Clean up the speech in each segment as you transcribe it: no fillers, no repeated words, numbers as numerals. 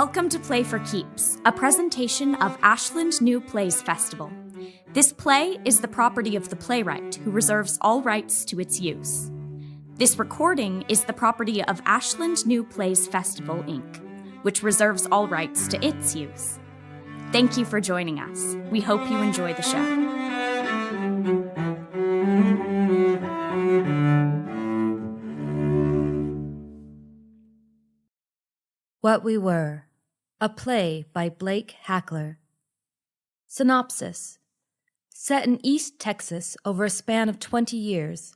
Welcome to Play for Keeps, a presentation of Ashland New Plays Festival. This play is the property of the playwright, who reserves all rights to its use. This recording is the property of Ashland New Plays Festival, Inc., which reserves all rights to its use. Thank you for joining us. We hope you enjoy the show. What We Were, a play by Blake Hackler. Synopsis. Set in East Texas over a span of 20 years,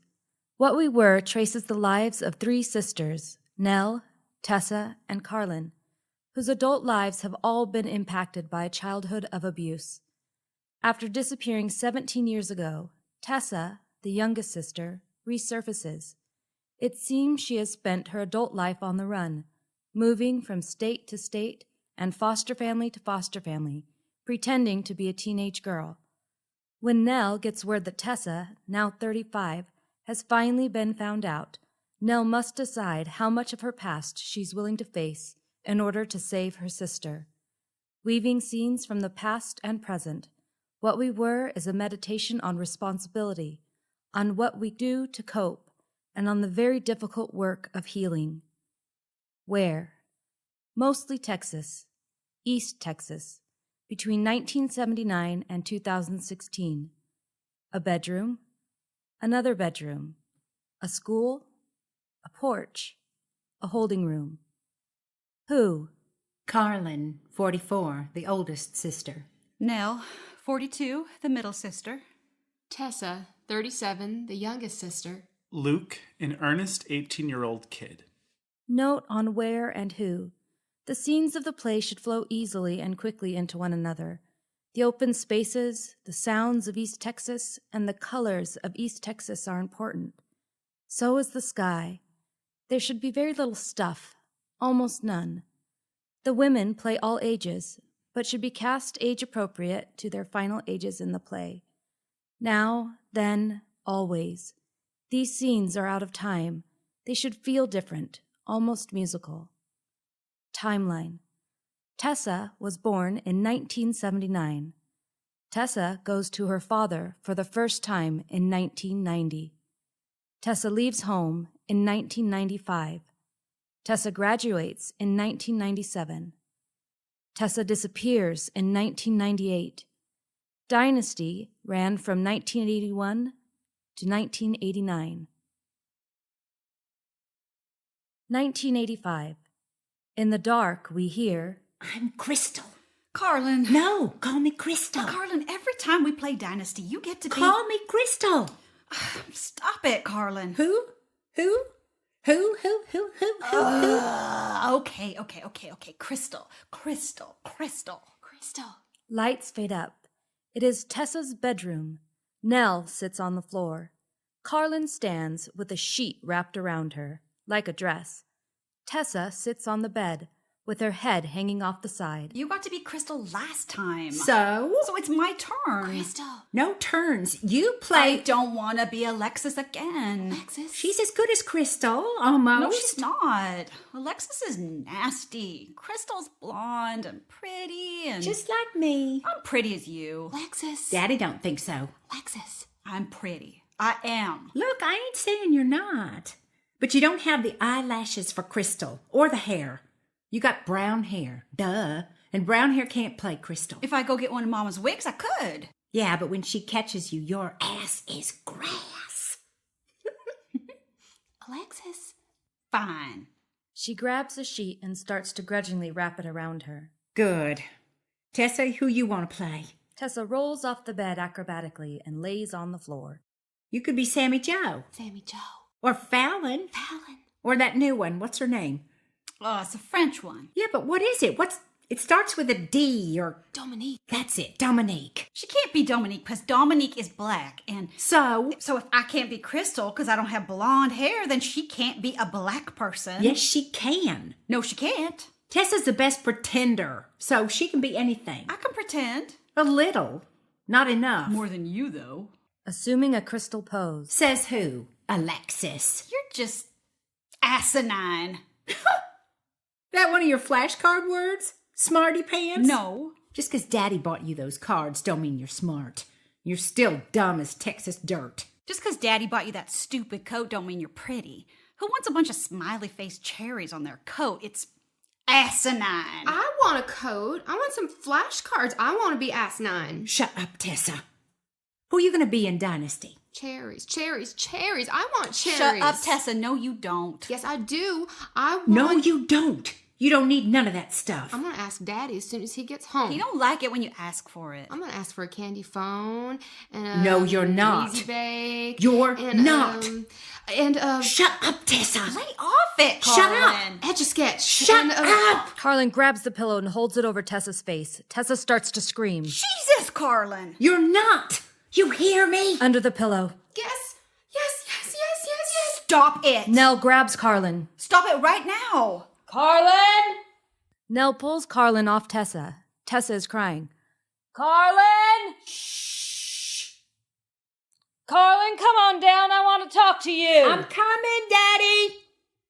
What We Were traces the lives of three sisters, Nell, Tessa, and Carlin, whose adult lives have all been impacted by a childhood of abuse. After disappearing 17 years ago, Tessa, the youngest sister, resurfaces. It seems she has spent her adult life on the run, moving from state to state and foster family to foster family, pretending to be a teenage girl. When Nell gets word that Tessa, now 35, has finally been found out, Nell must decide how much of her past she's willing to face in order to save her sister. Weaving scenes from the past and present, What We Were is a meditation on responsibility, on what we do to cope, and on the very difficult work of healing. Where? Mostly Texas, East Texas, between 1979 and 2016. A bedroom, another bedroom, a school, a porch, a holding room. Who? Carlin, 44, the oldest sister. Nell, 42, the middle sister. Tessa, 37, the youngest sister. Luke, an earnest 18-year-old kid. Note on where and who. The scenes of the play should flow easily and quickly into one another. The open spaces, the sounds of East Texas, and the colors of East Texas are important. So is the sky. There should be very little stuff, almost none. The women play all ages, but should be cast age-appropriate to their final ages in the play. Now, then, always. These scenes are out of time. They should feel different. Almost musical. Timeline. Tessa was born in 1979. Tessa goes to her father for the first time in 1990. Tessa leaves home in 1995. Tessa graduates in 1997. Tessa disappears in 1998. Dynasty ran from 1981 to 1989. 1985. In the dark, we hear, I'm Crystal. Carlin. No, call me Crystal. Carlin, every time we play Dynasty, you get to Call me Crystal. Stop it, Carlin. Who? Okay. Crystal. Lights fade up. It is Tessa's bedroom. Nell sits on the floor. Carlin stands with a sheet wrapped around her, like a dress. Tessa sits on the bed, with her head hanging off the side. You got to be Crystal last time. So it's my turn. Crystal. No turns. You play. I don't want to be Alexis again. Alexis? She's as good as Crystal, almost. No, she's not. Alexis is nasty. Crystal's blonde and pretty and... Just like me. I'm pretty as you. Alexis. Daddy don't think so. Alexis. I'm pretty. I am. Look, I ain't saying you're not. But you don't have the eyelashes for Crystal, or the hair. You got brown hair, duh. And brown hair can't play Crystal. If I go get one of Mama's wigs, I could. Yeah, but when she catches you, your ass is grass. Alexis. Fine. She grabs a sheet and starts to grudgingly wrap it around her. Good. Tessa, who you want to play? Tessa rolls off the bed acrobatically and lays on the floor. You could be Sammy Joe. Sammy Joe. Or Fallon. Fallon. Or that new one. What's her name? Oh, it's a French one. Yeah, but what is it? It starts with a D or... Dominique. That's it, Dominique. She can't be Dominique because Dominique is black. And So if I can't be Crystal because I don't have blonde hair, then she can't be a black person. yes, she can. No, she can't. Tessa's the best pretender, so she can be anything. I can pretend. A little. Not enough. More than you, though. Assuming a crystal pose. Says who? Alexis. You're just asinine. That one of your flashcard words? Smarty pants? No. Just 'cause Daddy bought you those cards don't mean you're smart. You're still dumb as Texas dirt. Just 'cause Daddy bought you that stupid coat don't mean you're pretty. Who wants a bunch of smiley-faced cherries on their coat? It's asinine. I want a coat. I want some flashcards. I want to be asinine. Shut up, Tessa. Who are you going to be in Dynasty? Cherries, cherries, cherries. I want cherries. Shut up, Tessa. No, you don't. Yes, I do. I want... No, you don't. You don't need none of that stuff. I'm going to ask Daddy as soon as he gets home. He don't like it when you ask for it. I'm going to ask for a candy phone and No, you're not. Easy bake. You're and, not. Shut up, Tessa. Lay off it, Shut Carlin. up. Etch-a-sketch. Shut up. Carlin grabs the pillow and holds it over Tessa's face. Tessa starts to scream. Jesus, Carlin. You're not. You hear me? Under the pillow, Yes. Stop it. Nell grabs Carlin. Stop it right now. Carlin! Nell pulls Carlin off Tessa. Tessa is crying. Carlin! Shh! Carlin, come on down. I want to talk to you. I'm coming, Daddy.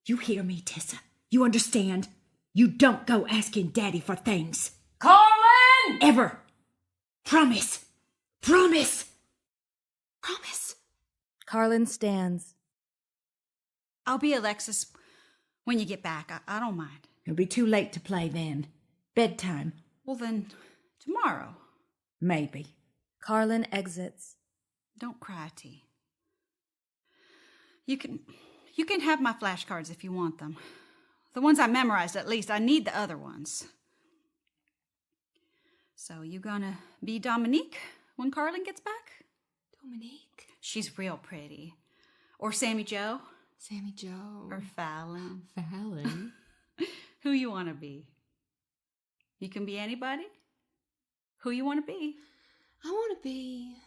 You hear me, Tessa? You understand? You don't go asking Daddy for things. Carlin! Ever. Promise. Promise. Promise. Carlin stands. I'll be Alexis when you get back. I don't mind. It'll be too late to play then. Bedtime. Well, then, tomorrow. Maybe. Carlin exits. Don't cry, T. You can have my flashcards if you want them. The ones I memorized, at least. I need the other ones. So, you gonna be Dominique when Carlin gets back? Dominique. She's real pretty. Or Sammy Joe. Sammy Joe. Or Fallon. Fallon. Who you want to be? You can be anybody. Who you want to be? I want to be...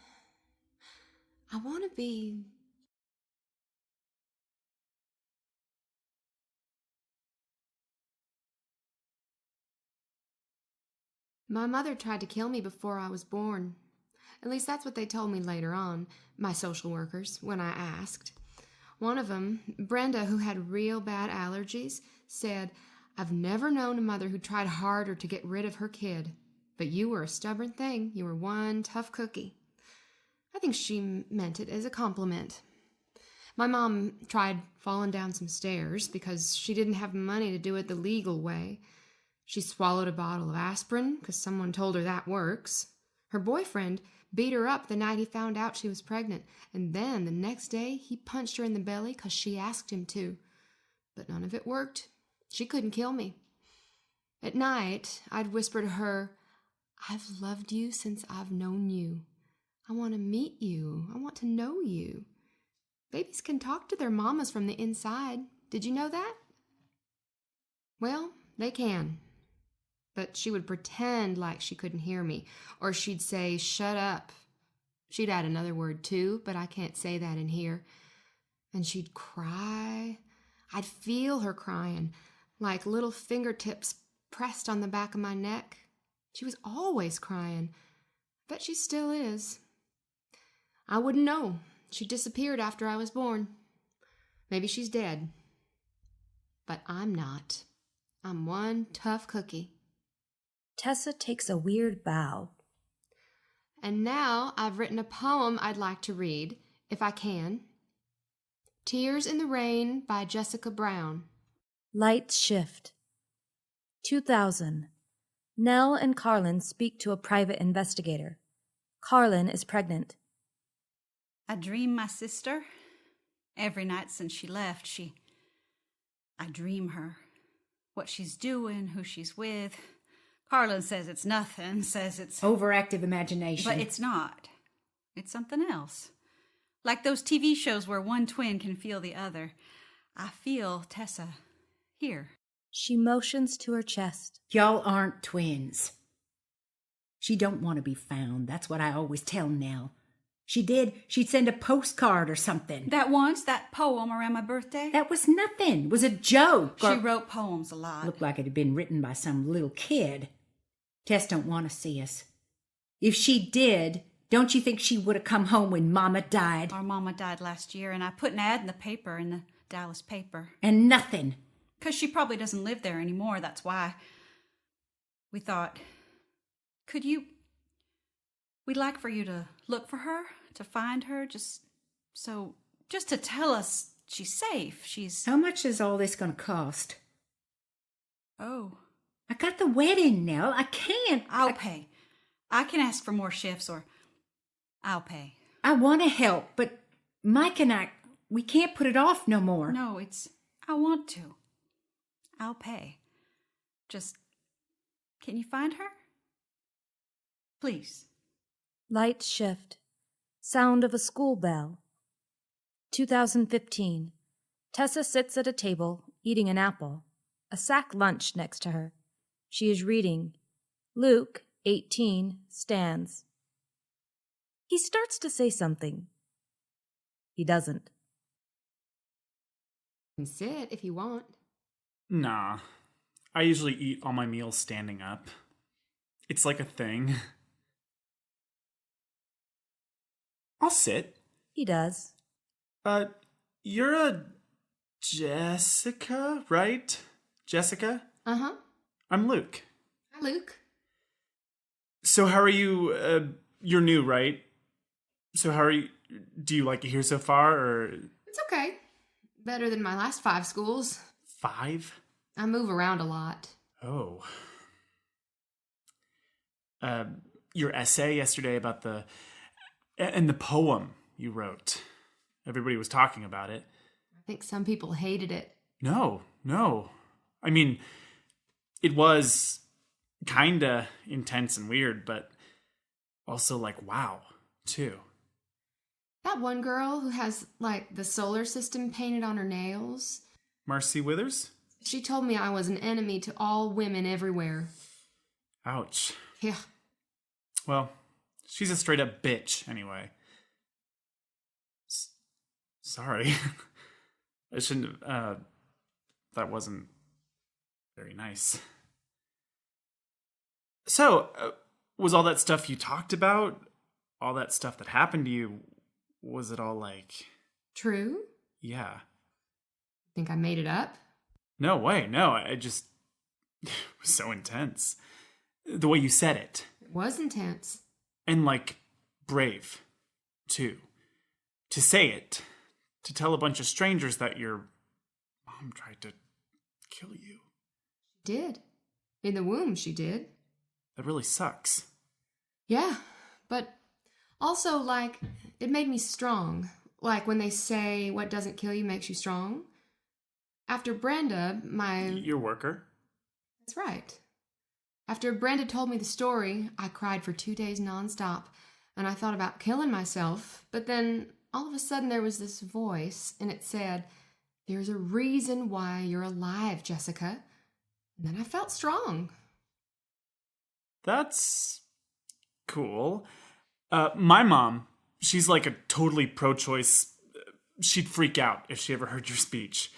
My mother tried to kill me before I was born. At least that's what they told me later on, my social workers, when I asked. One of them, Brenda, who had real bad allergies, said, "I've never known a mother who tried harder to get rid of her kid. But you were a stubborn thing. You were one tough cookie." I think she meant it as a compliment. My mom tried falling down some stairs because she didn't have money to do it the legal way. She swallowed a bottle of aspirin because someone told her that works. Her boyfriend beat her up the night he found out she was pregnant, and then the next day he punched her in the belly because she asked him to. But none of it worked. She couldn't kill me. At night, I'd whisper to her, "I've loved you since I've known you. I want to meet you. I want to know you." Babies can talk to their mamas from the inside. Did you know that? Well, they can. But she would pretend like she couldn't hear me, or she'd say, "Shut up." She'd add another word too, but I can't say that in here. And she'd cry. I'd feel her crying, like little fingertips pressed on the back of my neck. She was always crying. Bet she still is. I wouldn't know. She disappeared after I was born. Maybe she's dead. But I'm not. I'm one tough cookie. Tessa takes a weird bow. And now I've written a poem I'd like to read, if I can. Tears in the Rain by Jessica Brown. Lights shift. 2000. Nell and Carlin speak to a private investigator. Carlin is pregnant. I dream my sister. Every night since she left, I dream her. What she's doing, who she's with. Carlin says it's nothing, says it's... Overactive imagination. But it's not. It's something else. Like those TV shows where one twin can feel the other. I feel Tessa here. She motions to her chest. Y'all aren't twins. She don't want to be found. That's what I always tell Nell. She did. She'd send a postcard or something. That poem around my birthday? That was nothing. It was a joke. She wrote poems a lot. Looked like it had been written by some little kid. Tess don't want to see us. If she did, don't you think she would have come home when Mama died? Our Mama died last year, and I put an ad in the paper, in the Dallas paper. And nothing. 'Cause she probably doesn't live there anymore, that's why. We thought, we'd like for you to look for her, to find her, just to tell us she's safe. How much is all this going to cost? Oh. I got the wedding, Nell. I can't. I'll pay. I can ask for more shifts, or I'll pay. I want to help, but Mike and I, we can't put it off no more. No, I want to. I'll pay. Just, can you find her? Please. Lights shift. Sound of a school bell. 2015. Tessa sits at a table, eating an apple. A sack lunch next to her. She is reading. Luke, 18, stands. He starts to say something. He doesn't. You can sit if you want. Nah. I usually eat all my meals standing up. It's like a thing. I'll sit. He does. You're a Jessica, right? Jessica? Uh-huh. I'm Luke. Hi, Luke. So how are you? You're new, right? So how are you? Do you like it here so far, or? It's okay. Better than my last 5 schools. 5? I move around a lot. Oh. Your essay yesterday about the poem you wrote. Everybody was talking about it. I think some people hated it. No. I mean, it was kinda intense and weird, but also like, wow, too. That one girl who has, like, the solar system painted on her nails. Marcy Withers? She told me I was an enemy to all women everywhere. Ouch. Yeah. Well, she's a straight up bitch, anyway. Sorry. I shouldn't have, that wasn't very nice. So, was all that stuff you talked about, all that stuff that happened to you, was it all like... True? Yeah. Think I made it up? No way, no, I just... It was so intense. The way you said it. It was intense. And, like, brave, too. To say it. To tell a bunch of strangers that your mom tried to kill you. She did. In the womb, she did. That really sucks. Yeah, but also, like, it made me strong. Like when they say what doesn't kill you makes you strong. After Brenda, Your worker? That's right. After Brenda told me the story, I cried for 2 days nonstop, and I thought about killing myself, but then all of a sudden there was this voice, and it said, "There's a reason why you're alive, Jessica." And then I felt strong. That's cool. My mom, she's like a totally pro-choice. She'd freak out if she ever heard your speech.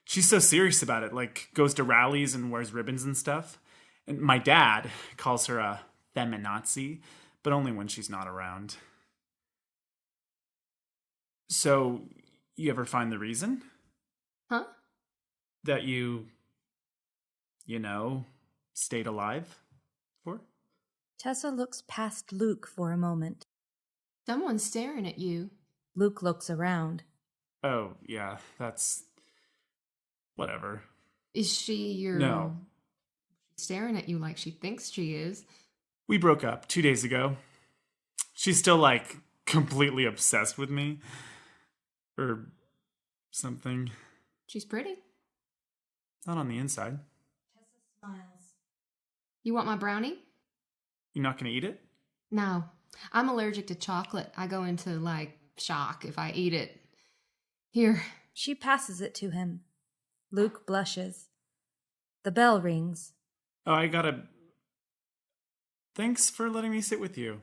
She's so serious about it, like goes to rallies and wears ribbons and stuff. And my dad calls her a feminazi, but only when she's not around. So, you ever find the reason? Huh? That you stayed alive for? Tessa looks past Luke for a moment. Someone's staring at you. Luke looks around. Oh, yeah, that's... whatever. Is she your... No. Staring at you like she thinks she is. We broke up 2 days ago. She's still, like, completely obsessed with me. Or something. She's pretty. Not on the inside. Tessa smiles. You want my brownie? You not gonna eat it? No. I'm allergic to chocolate. I go into, like, shock if I eat it. Here. She passes it to him. Luke blushes. The bell rings. Oh, I gotta... Thanks for letting me sit with you.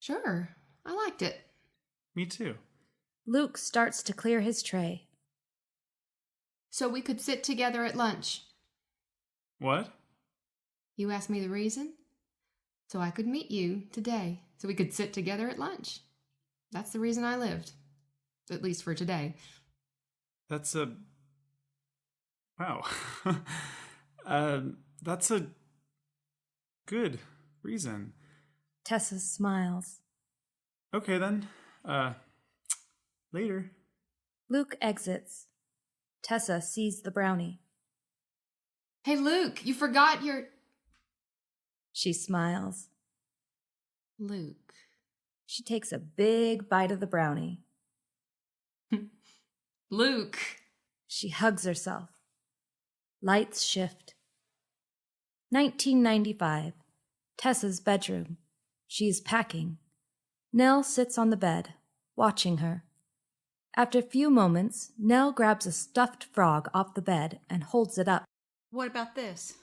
Sure. I liked it. Me too. Luke starts to clear his tray. So we could sit together at lunch. What? You asked me the reason? So I could meet you today, so we could sit together at lunch. That's the reason I lived. At least for today. That's a Wow. That's a good reason. Tessa smiles. Okay then. Later. Luke exits. Tessa sees the brownie. Hey, Luke, you forgot your... She smiles. Luke. She takes a big bite of the brownie. Luke. She hugs herself. Lights shift. 1995. Tessa's bedroom. She is packing. Nell sits on the bed, watching her. After a few moments, Nell grabs a stuffed frog off the bed and holds it up. What about this?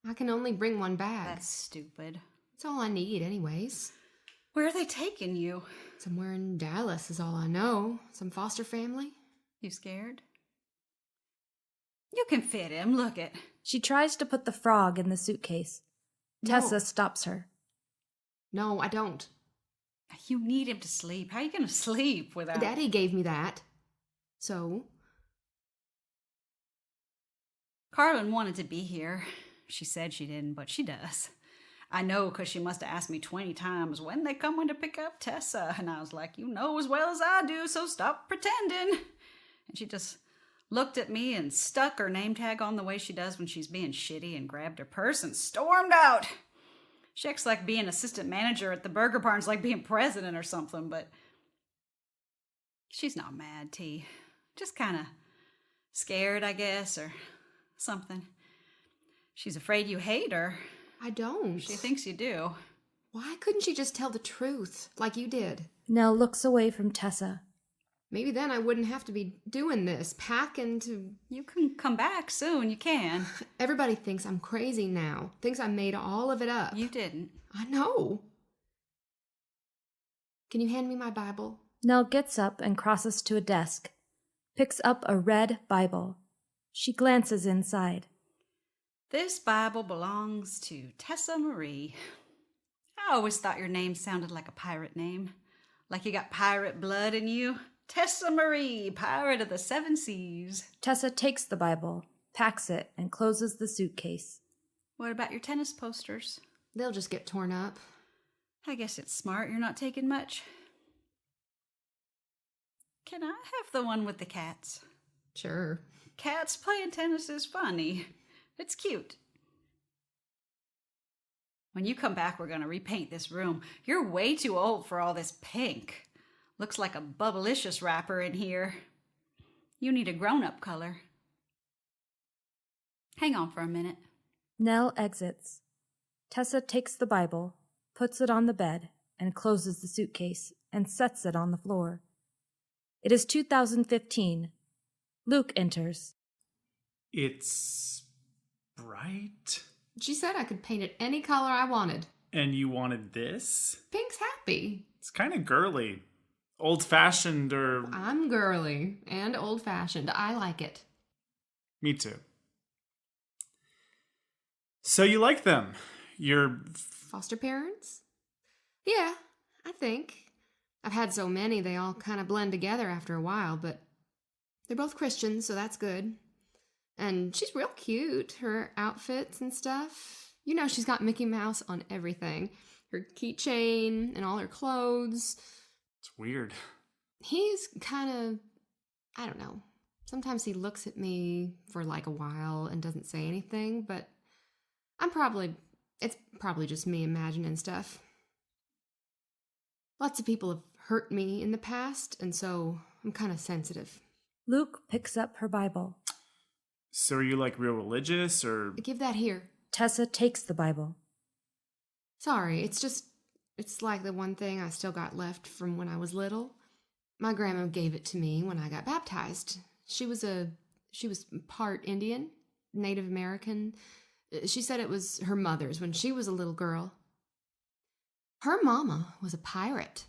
I can only bring one bag. That's stupid. It's all I need anyways. Where are they taking you? Somewhere in Dallas is all I know. Some foster family. You scared? You can fit him, look it. She tries to put the frog in the suitcase. No. Tessa stops her. No, I don't. You need him to sleep. How are you going to sleep without... Daddy gave me that. So? Carlin wanted to be here. She said she didn't, but she does. I know because she must have asked me 20 times when they coming to pick up Tessa. And I was like, you know as well as I do, so stop pretending. And she just looked at me and stuck her name tag on the way she does when she's being shitty and grabbed her purse and stormed out. She acts like being assistant manager at the Burger Barn's like being president or something, but she's not mad, T. Just kind of scared, I guess, or something. She's afraid you hate her. I don't. She thinks you do. Why couldn't she just tell the truth, like you did? Nell looks away from Tessa. Maybe then I wouldn't have to be doing this, packing to... You can come back soon, you can. Everybody thinks I'm crazy now, thinks I made all of it up. You didn't. I know. Can you hand me my Bible? Nell gets up and crosses to a desk, picks up a red Bible. She glances inside. This Bible belongs to Tessa Marie. I always thought your name sounded like a pirate name. Like you got pirate blood in you. Tessa Marie, pirate of the 7 seas. Tessa takes the Bible, packs it, and closes the suitcase. What about your tennis posters? They'll just get torn up. I guess it's smart you're not taking much. Can I have the one with the cats? Sure. Cats playing tennis is funny. It's cute. When you come back, we're going to repaint this room. You're way too old for all this pink. Looks like a Bubblicious wrapper in here. You need a grown-up color. Hang on for a minute. Nell exits. Tessa takes the Bible, puts it on the bed, and closes the suitcase and sets it on the floor. It is 2015. Luke enters. It's bright. She said I could paint it any color I wanted. And you wanted this? Pink's happy. It's kind of girly. Old-fashioned or... I'm girly and old-fashioned. I like it. Me too. So you like them? Your... Foster parents? Yeah, I think. I've had so many, they all kind of blend together after a while, but they're both Christians, so that's good. And she's real cute, her outfits and stuff. You know, she's got Mickey Mouse on everything. Her keychain and all her clothes. It's weird. He's kind of, I don't know. Sometimes he looks at me for like a while and doesn't say anything, but it's probably just me imagining stuff. Lots of people have hurt me in the past, and so I'm kind of sensitive. Luke picks up her Bible. So are you like real religious or... Give that here. Tessa takes the Bible. Sorry, it's like the one thing I still got left from when I was little. My grandma gave it to me when I got baptized. She was part Indian, Native American. She said it was her mother's when she was a little girl. Her mama was a pirate.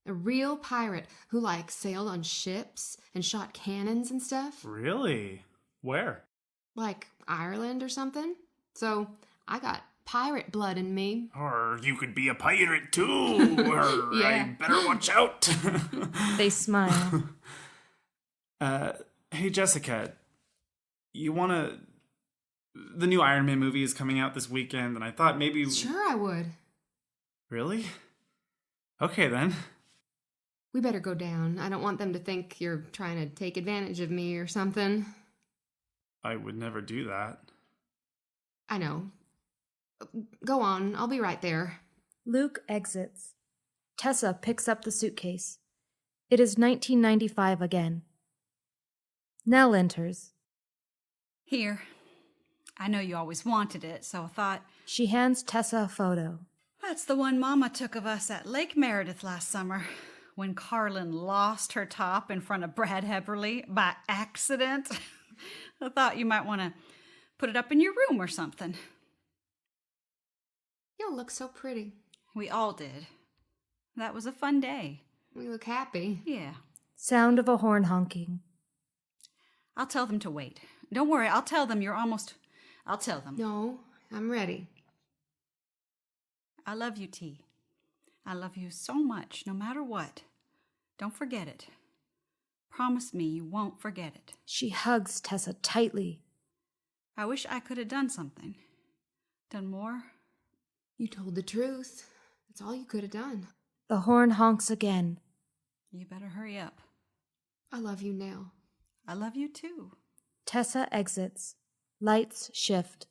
A real pirate who sailed on ships and shot cannons and stuff. Really? Where? Like Ireland or something. So I got pirate blood in me. Or you could be a pirate too. Or Yeah. I better watch out. They smile. Hey, Jessica. you want to... The new Iron Man movie is coming out this weekend, and I thought maybe... Sure, I would. Really? Okay, then. We better go down. I don't want them to think you're trying to take advantage of me or something. I would never do that. I know. Go on, I'll be right there. Luke exits. Tessa picks up the suitcase. It is 1995 again. Nell enters. Here. I know you always wanted it, so I thought... She hands Tessa a photo. That's the one Mama took of us at Lake Meredith last summer, when Carlin lost her top in front of Brad Heberly by accident. I thought you might want to put it up in your room or something. You'll look so pretty. We all did. That was a fun day. We look happy. Yeah. Sound of a horn honking. I'll tell them to wait. Don't worry, I'll tell them I'll tell them. No, I'm ready. I love you, T. I love you so much, no matter what. Don't forget it. Promise me you won't forget it. She hugs Tessa tightly. I wish I could have done something. Done more. You told the truth. That's all you could have done. The horn honks again. You better hurry up. I love you, Nell. I love you too. Tessa exits. Lights shift.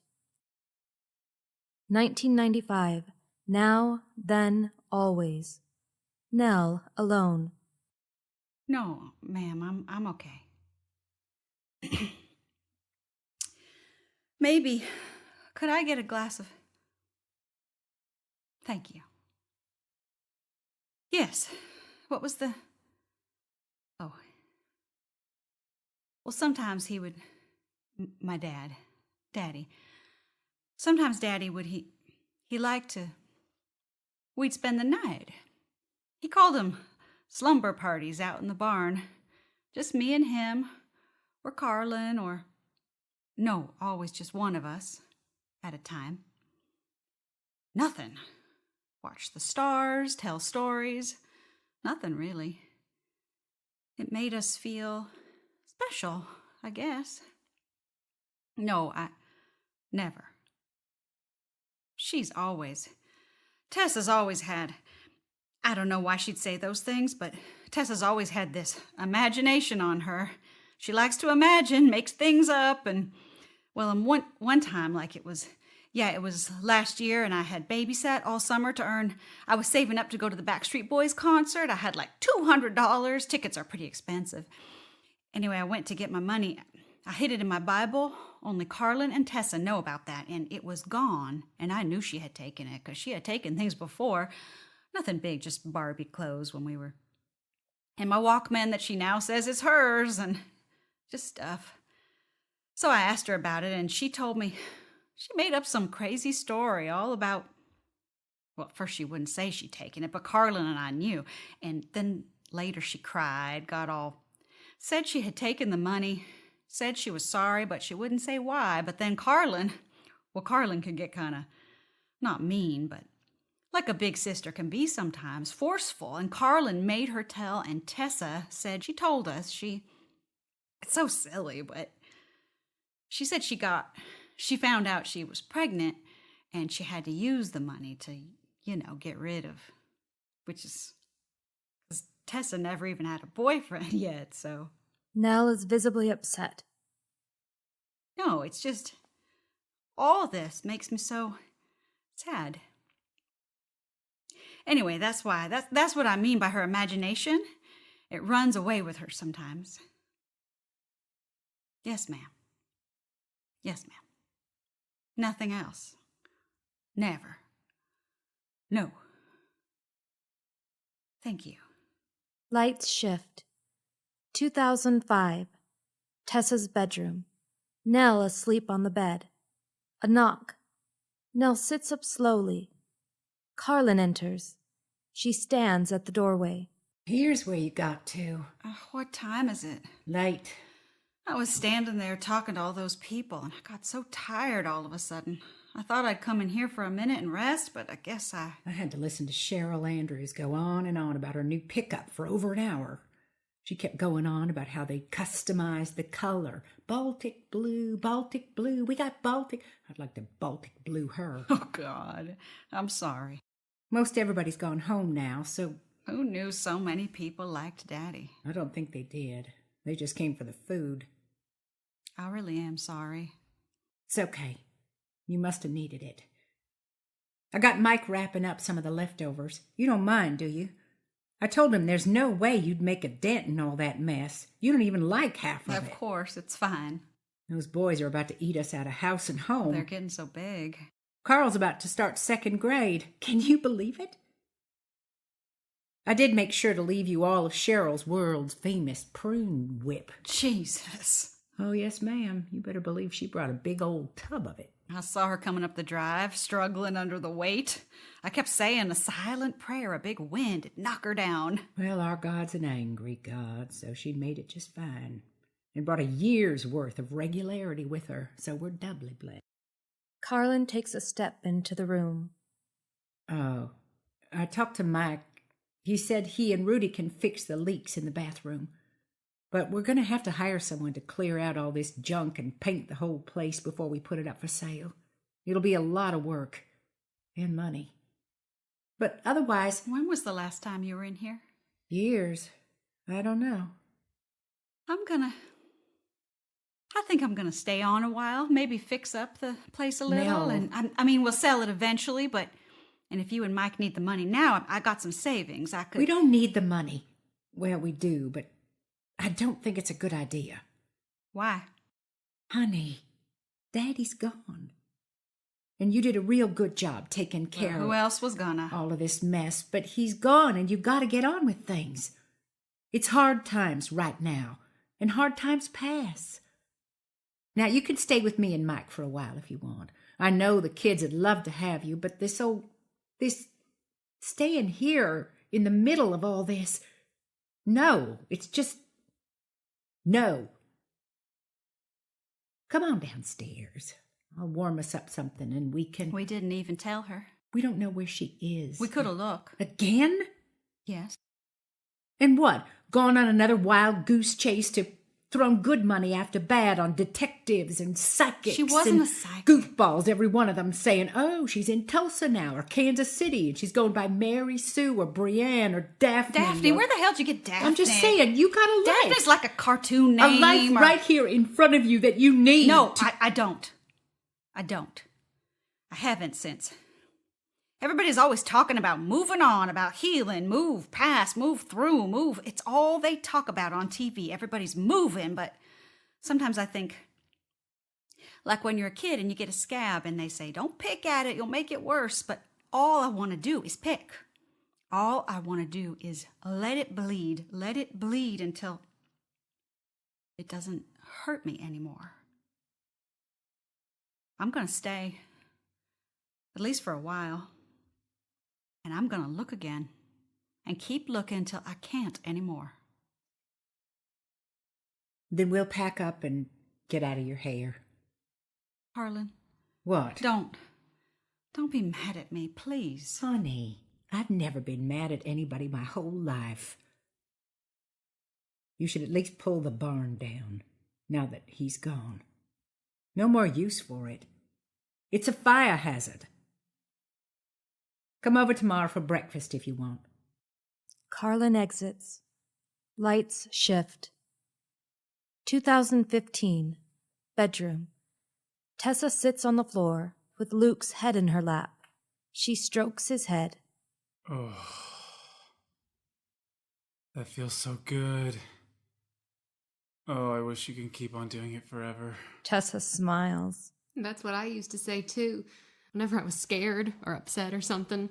1995. Now, then, always. Nell, alone. No, ma'am, I'm okay. Maybe, could I get a glass of... Thank you. Yes, what was the... Oh. Well, sometimes he would... My Daddy. Sometimes Daddy would, he liked to... We'd spend the night. He called them slumber parties out in the barn. Just me and him, or Carlin, or... No, always just one of us, at a time. Nothing. Watch the stars, tell stories. Nothing, really. It made us feel special, I guess. No, never. Tessa's always had, I don't know why she'd say those things, but Tessa's always had this imagination on her. She likes to imagine, makes things up, and, well, one time, like it was last year, and I had babysat all summer to earn, I was saving up to go to the Backstreet Boys concert. I had like $200. Tickets are pretty expensive. Anyway, I went to get my money. I hid it in my Bible. Only Carlin and Tessa know about that, and it was gone, and I knew she had taken it, because she had taken things before. Nothing big, just Barbie clothes when we were... And my Walkman that she now says is hers, and just stuff. So I asked her about it, and she told me... She made up some crazy story all about... Well, at first she wouldn't say she'd taken it, but Carlin and I knew. And then later she cried, got all... Said she had taken the money... Said she was sorry, but she wouldn't say why. But then Carlin could get kind of, not mean, but like a big sister can be sometimes, forceful. And Carlin made her tell, and Tessa said she told us it's so silly, but she said she found out she was pregnant, and she had to use the money to, get rid of, which is, because Tessa never even had a boyfriend yet, so... Nell is visibly upset. No, it's just, all this makes me so sad. Anyway, that's why, that's what I mean by her imagination. It runs away with her sometimes. Yes, ma'am. Yes, ma'am. Nothing else. Never. No. Thank you. Lights shift. 2005. Tessa's bedroom. Nell asleep on the bed. A knock. Nell sits up slowly. Carlin enters. She stands at the doorway. Here's where you got to. What time is it? Late. I was standing there talking to all those people, and I got so tired all of a sudden. I thought I'd come in here for a minute and rest, but I guess I had to listen to Cheryl Andrews go on and on about her new pickup for over an hour. She kept going on about how they customized the color. Baltic blue, we got Baltic. I'd like to Baltic blue her. Oh, God, I'm sorry. Most everybody's gone home now, so... Who knew so many people liked Daddy? I don't think they did. They just came for the food. I really am sorry. It's okay. You must have needed it. I got Mike wrapping up some of the leftovers. You don't mind, do you? I told him there's no way you'd make a dent in all that mess. You don't even like half of it. Of course, it's fine. Those boys are about to eat us out of house and home. They're getting so big. Carl's about to start 2nd grade. Can you believe it? I did make sure to leave you all of Cheryl's world's famous prune whip. Jesus. Oh, yes, ma'am. You better believe she brought a big old tub of it. I saw her coming up the drive, struggling under the weight. I kept saying a silent prayer, a big wind, it'd knock her down. Well, our God's an angry God, so she made it just fine. And brought a year's worth of regularity with her, so we're doubly blessed. Carlin takes a step into the room. Oh, I talked to Mike. He said he and Rudy can fix the leaks in the bathroom. But we're going to have to hire someone to clear out all this junk and paint the whole place before we put it up for sale. It'll be a lot of work. And money. But otherwise... When was the last time you were in here? Years. I don't know. I think I'm gonna stay on a while. Maybe fix up the place a little. Nell. And I mean, we'll sell it eventually, but... And if you and Mike need the money now, I got some savings. I could... We don't need the money. Well, we do, but... I don't think it's a good idea. Why? Honey, Daddy's gone. And you did a real good job taking care Who else was gonna? all of this mess, but he's gone and you got to get on with things. It's hard times right now, and hard times pass. Now, you can stay with me and Mike for a while if you want. I know the kids would love to have you, but this staying here in the middle of all this, no, it's just... No. Come on downstairs. I'll warm us up something and we can... We didn't even tell her. We don't know where she is. We could have looked. Again? Yes. And what? Gone on another wild goose chase to thrown good money after bad on detectives and psychics. She wasn't and a psychic. Goofballs, every one of them saying, oh, she's in Tulsa now or Kansas City and she's going by Mary Sue or Brienne or Daphne. Daphne, where the hell did you get Daphne? I'm just saying, you got a life. Daphne's like a cartoon name. A life right here in front of you that you need. No, I don't. I don't. I haven't since. Everybody's always talking about moving on, about healing, move past, move through, move. It's all they talk about on TV. Everybody's moving, but sometimes I think, like when you're a kid and you get a scab and they say, don't pick at it, you'll make it worse. But all I want to do is pick. All I want to do is let it bleed until it doesn't hurt me anymore. I'm going to stay, at least for a while. And I'm going to look again and keep looking till I can't anymore. Then we'll pack up and get out of your hair. Carlin. What? Don't be mad at me, please. Honey, I've never been mad at anybody my whole life. You should at least pull the barn down, now that he's gone. No more use for it. It's a fire hazard. Come over tomorrow for breakfast if you want. Carlin exits. Lights shift. 2015. Bedroom. Tessa sits on the floor with Luke's head in her lap. She strokes his head. Oh, that feels so good. Oh, I wish you could keep on doing it forever. Tessa smiles. That's what I used to say, too. Whenever I was scared or upset or something.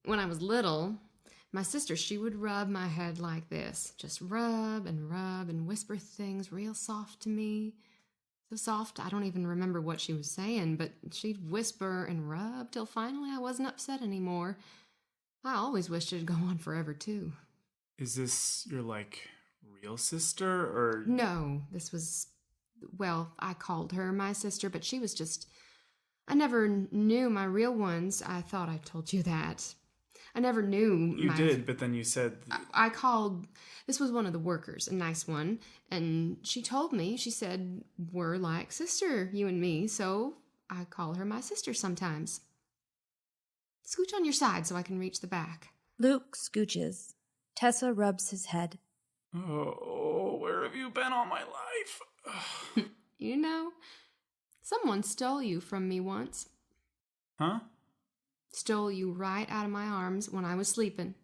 When I was little, my sister, she would rub my head like this. Just rub and whisper things real soft to me. So soft, I don't even remember what she was saying, but she'd whisper and rub till finally I wasn't upset anymore. I always wished it'd go on forever, too. Is this your, real sister, or...? No, this was... Well, I called her my sister, but she was just... I never knew my real ones. I thought I told you that. I never knew You did, but then you said... I called... This was one of the workers, a nice one, and she told me, she said, we're like sister, you and me, so I call her my sister sometimes. Scooch on your side so I can reach the back. Luke scooches. Tessa rubs his head. Oh, where have you been all my life? You know, someone stole you from me once. Huh? Stole you right out of my arms when I was sleeping.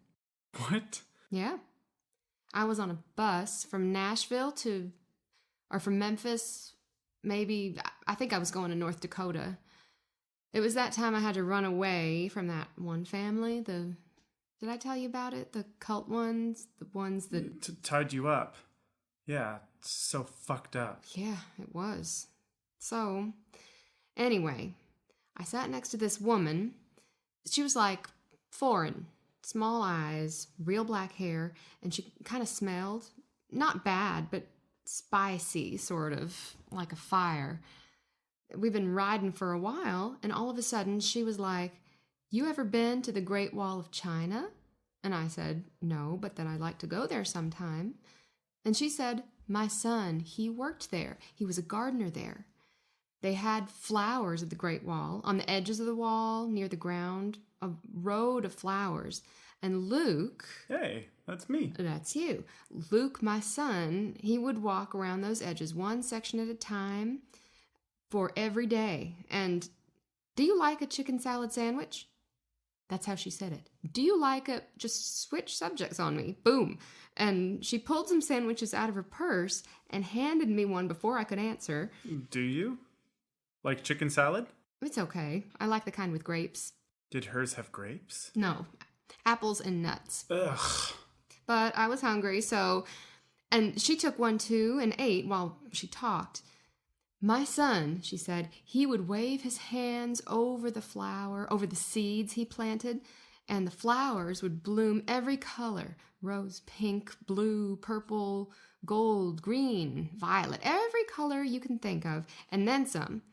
What? Yeah. I was on a bus from Nashville or from Memphis, maybe, I think I was going to North Dakota. It was that time I had to run away from that one family, did I tell you about it? The cult ones, the ones that... Tied you up. Yeah, it's so fucked up. Yeah, it was. So, anyway, I sat next to this woman. She was like foreign, small eyes, real black hair, and she kind of smelled, not bad, but spicy, sort of, like a fire. We've been riding for a while, and all of a sudden she was like, you ever been to the Great Wall of China? And I said, no, but that I'd like to go there sometime. And she said, my son, he worked there. He was a gardener there. They had flowers at the Great Wall, on the edges of the wall, near the ground, a road of flowers. And Luke... Hey, that's me. That's you. Luke, my son, he would walk around those edges, one section at a time, for every day. And do you like a chicken salad sandwich? That's how she said it. Do you like a... Just switch subjects on me. Boom. And she pulled some sandwiches out of her purse and handed me one before I could answer. Do you? Like chicken salad? It's okay. I like the kind with grapes. Did hers have grapes? No. Apples and nuts. Ugh. But I was hungry, so... And she took one too and ate while she talked. My son, she said, he would wave his hands over the flower, over the seeds he planted, and the flowers would bloom every color, rose, pink, blue, purple, gold, green, violet, every color you can think of, and then some.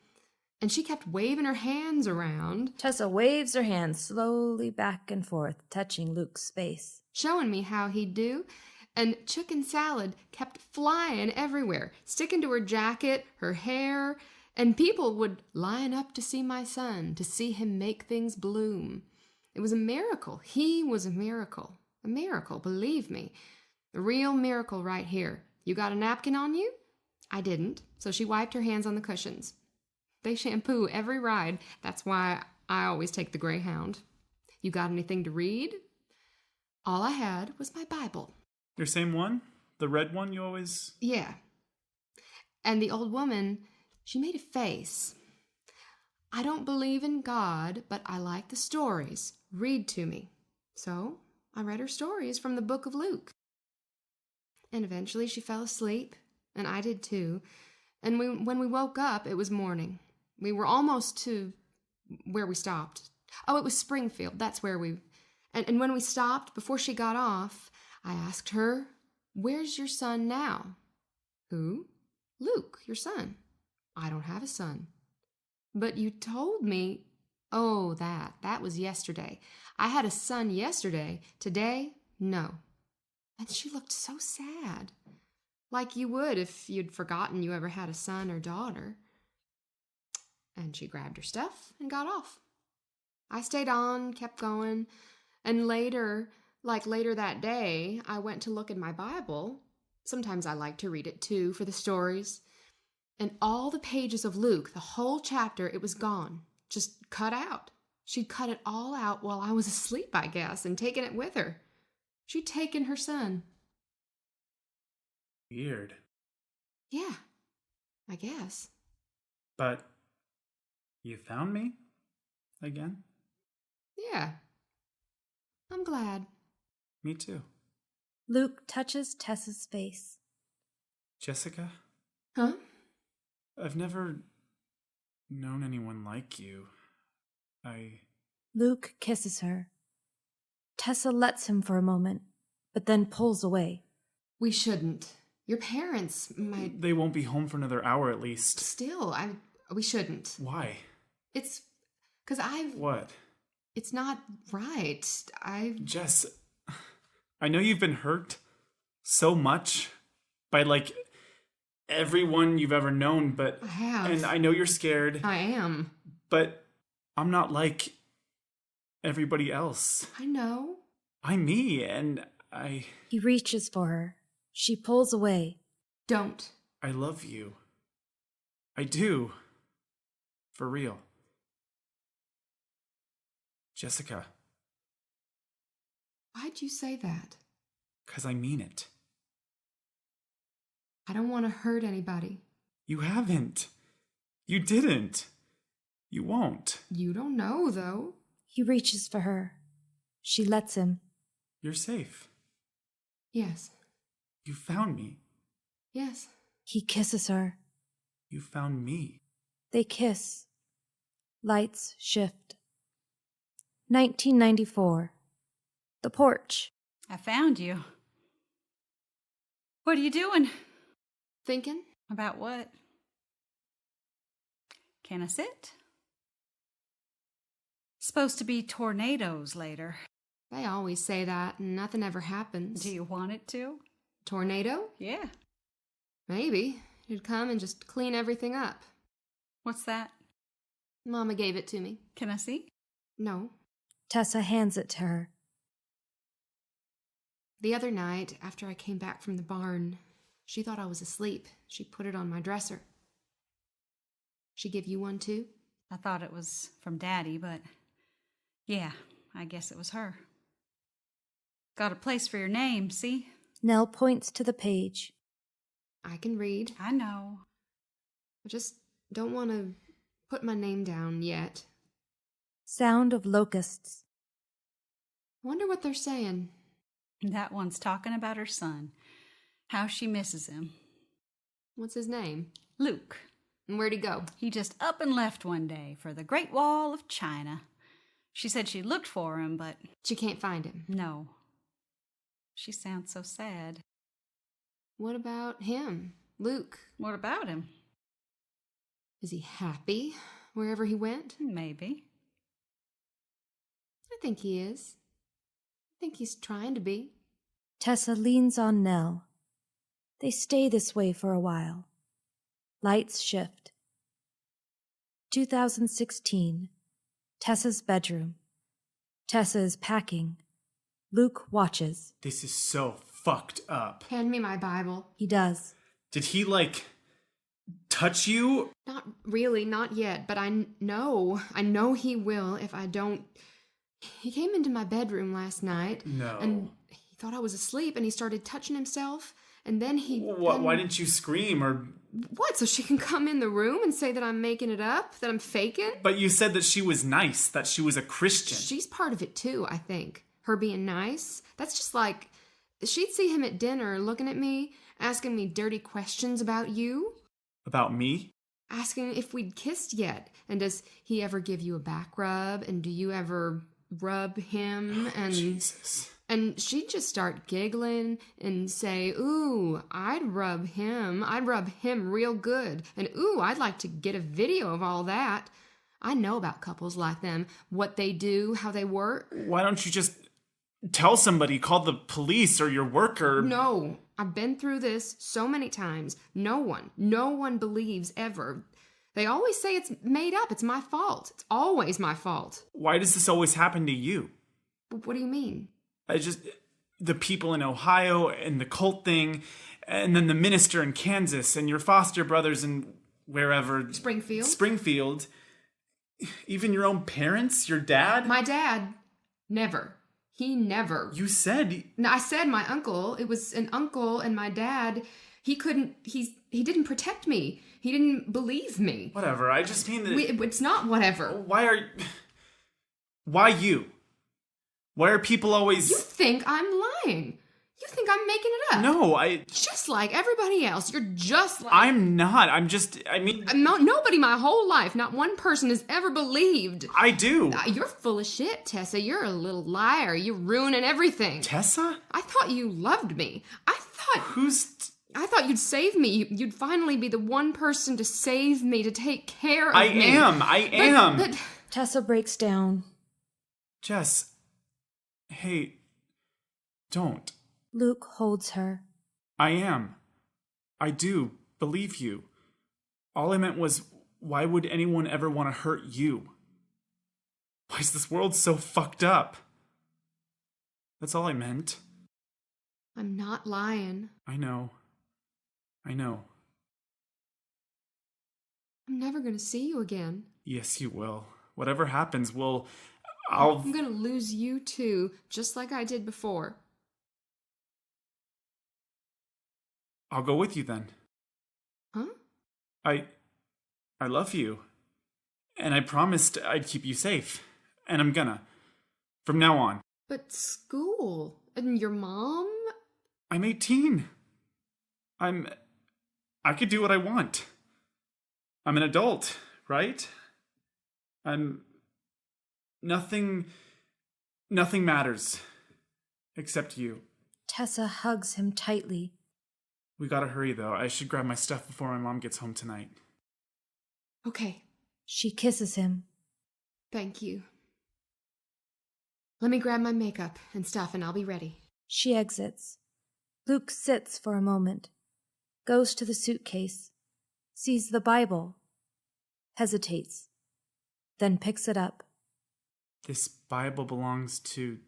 And she kept waving her hands around. Tessa waves her hands slowly back and forth, touching Luke's face. Showing me how he'd do. And chicken salad kept flying everywhere, sticking to her jacket, her hair, and people would line up to see my son, to see him make things bloom. It was a miracle. He was a miracle. A miracle, believe me. A real miracle right here. You got a napkin on you? I didn't, so she wiped her hands on the cushions. They shampoo every ride. That's why I always take the Greyhound. You got anything to read? All I had was my Bible. Your same one? The red one you always... Yeah. And the old woman, she made a face. I don't believe in God, but I like the stories. Read to me. So I read her stories from the book of Luke. And eventually she fell asleep, and I did too. And when we woke up, it was morning. We were almost to where we stopped. Oh, it was Springfield. That's where we... And when we stopped, before she got off, I asked her, where's your son now? Who? Luke, your son. I don't have a son. But you told me... Oh, that was yesterday. I had a son yesterday. Today, no. And she looked so sad. Like you would if you'd forgotten you ever had a son or daughter. And she grabbed her stuff and got off. I stayed on, kept going, and later that day, I went to look in my Bible. Sometimes I like to read it too for the stories. And all the pages of Luke, the whole chapter, it was gone. Just cut out. She'd cut it all out while I was asleep, I guess, and taken it with her. She'd taken her son. Weird. Yeah, I guess. But you found me? Again? Yeah. I'm glad. Me too. Luke touches Tessa's face. Jessica? Huh? I've never known anyone like you. Luke kisses her. Tessa lets him for a moment, but then pulls away. We shouldn't. Your parents might... They won't be home for another hour at least. Still, we shouldn't. Why? It's... 'cause I've... What? It's not right. Jess, I know you've been hurt so much by, like, everyone you've ever known, but... I have. And I know you're scared. I am. But I'm not like everybody else. I know. I'm me, and I... He reaches for her. She pulls away. Don't. I love you. I do. For real. Jessica. Why'd you say that? 'Cause I mean it. I don't want to hurt anybody. You haven't. You didn't. You won't. You don't know, though. He reaches for her. She lets him. You're safe. Yes. You found me. Yes. He kisses her. You found me. They kiss. Lights shift. 1994. The porch. I found you. What are you doing? Thinking? About what? Can I sit? Supposed to be tornadoes later. They always say that, and nothing ever happens. Do you want it to? Tornado? Yeah. Maybe. It'd come and just clean everything up. What's that? Mama gave it to me. Can I see? No. Tessa hands it to her. The other night, after I came back from the barn, she thought I was asleep. She put it on my dresser. She give you one too? I thought it was from Daddy, but yeah, I guess it was her. Got a place for your name, see? Nell points to the page. I can read. I know. I just don't want to put my name down yet. Sound of locusts. I wonder what they're saying. That one's talking about her son. How she misses him. What's his name? Luke. And where'd he go? He just up and left one day for the Great Wall of China. She said she looked for him, but... She can't find him. No. She sounds so sad. What about him? Luke? What about him? Is he happy wherever he went? Maybe. I think he is. I think he's trying to be. Tessa leans on Nell. They stay this way for a while. Lights shift. 2016. Tessa's bedroom. Tessa is packing. Luke watches. This is so fucked up. Hand me my Bible. He does. Did he, like, touch you? Not really, not yet, but I know he will if I don't. He came into my bedroom last night. No. And he thought I was asleep and he started touching himself. And then he... Why didn't you scream or... What, so she can come in the room and say that I'm making it up? That I'm faking? But you said that she was nice, that she was a Christian. She's part of it too, I think. Her being nice. That's just like... She'd see him at dinner looking at me, asking me dirty questions about you. About me? Asking if we'd kissed yet. And does he ever give you a back rub? And do you ever rub him? And Jesus. And she'd just start giggling and say, ooh, I'd rub him real good. And ooh, I'd like to get a video of all that. I know about couples like them, what they do, how they work. Why don't you just tell somebody, call the police or your worker? No, I've been through this so many times. No one believes ever. They always say it's made up. It's my fault. It's always my fault. Why does this always happen to you? But what do you mean? The people in Ohio and the cult thing, and then the minister in Kansas and your foster brothers in wherever. Springfield. Even your own parents, your dad? My dad, never. He never. You said... No, I said my uncle. It was an uncle, and my dad, he didn't protect me. He didn't believe me. Whatever, I just mean that... It's not whatever. Why you? Why are people always... You think I'm lying. You think I'm making it up. No, Just like everybody else. You're just like... I'm not. Nobody my whole life, not one person has ever believed. I do. You're full of shit, Tessa. You're a little liar. You're ruining everything. Tessa? I thought you loved me. I thought you'd save me. You'd finally be the one person to save me, to take care of me. I am. But... Tessa breaks down. Jess, hey, don't. Luke holds her. I am. I do believe you. All I meant was, why would anyone ever want to hurt you? Why is this world so fucked up? That's all I meant. I'm not lying. I know. I know. I'm never going to see you again. Yes, you will. Whatever happens, I'm going to lose you too, just like I did before. I'll go with you then. Huh? I love you. And I promised I'd keep you safe. And I'm gonna. From now on. But school? And your mom? I'm 18. I could do what I want. I'm an adult, right? Nothing matters. Except you. Tessa hugs him tightly. We gotta hurry, though. I should grab my stuff before my mom gets home tonight. Okay. She kisses him. Thank you. Let me grab my makeup and stuff and I'll be ready. She exits. Luke sits for a moment, goes to the suitcase, sees the Bible, hesitates, then picks it up. This Bible belongs to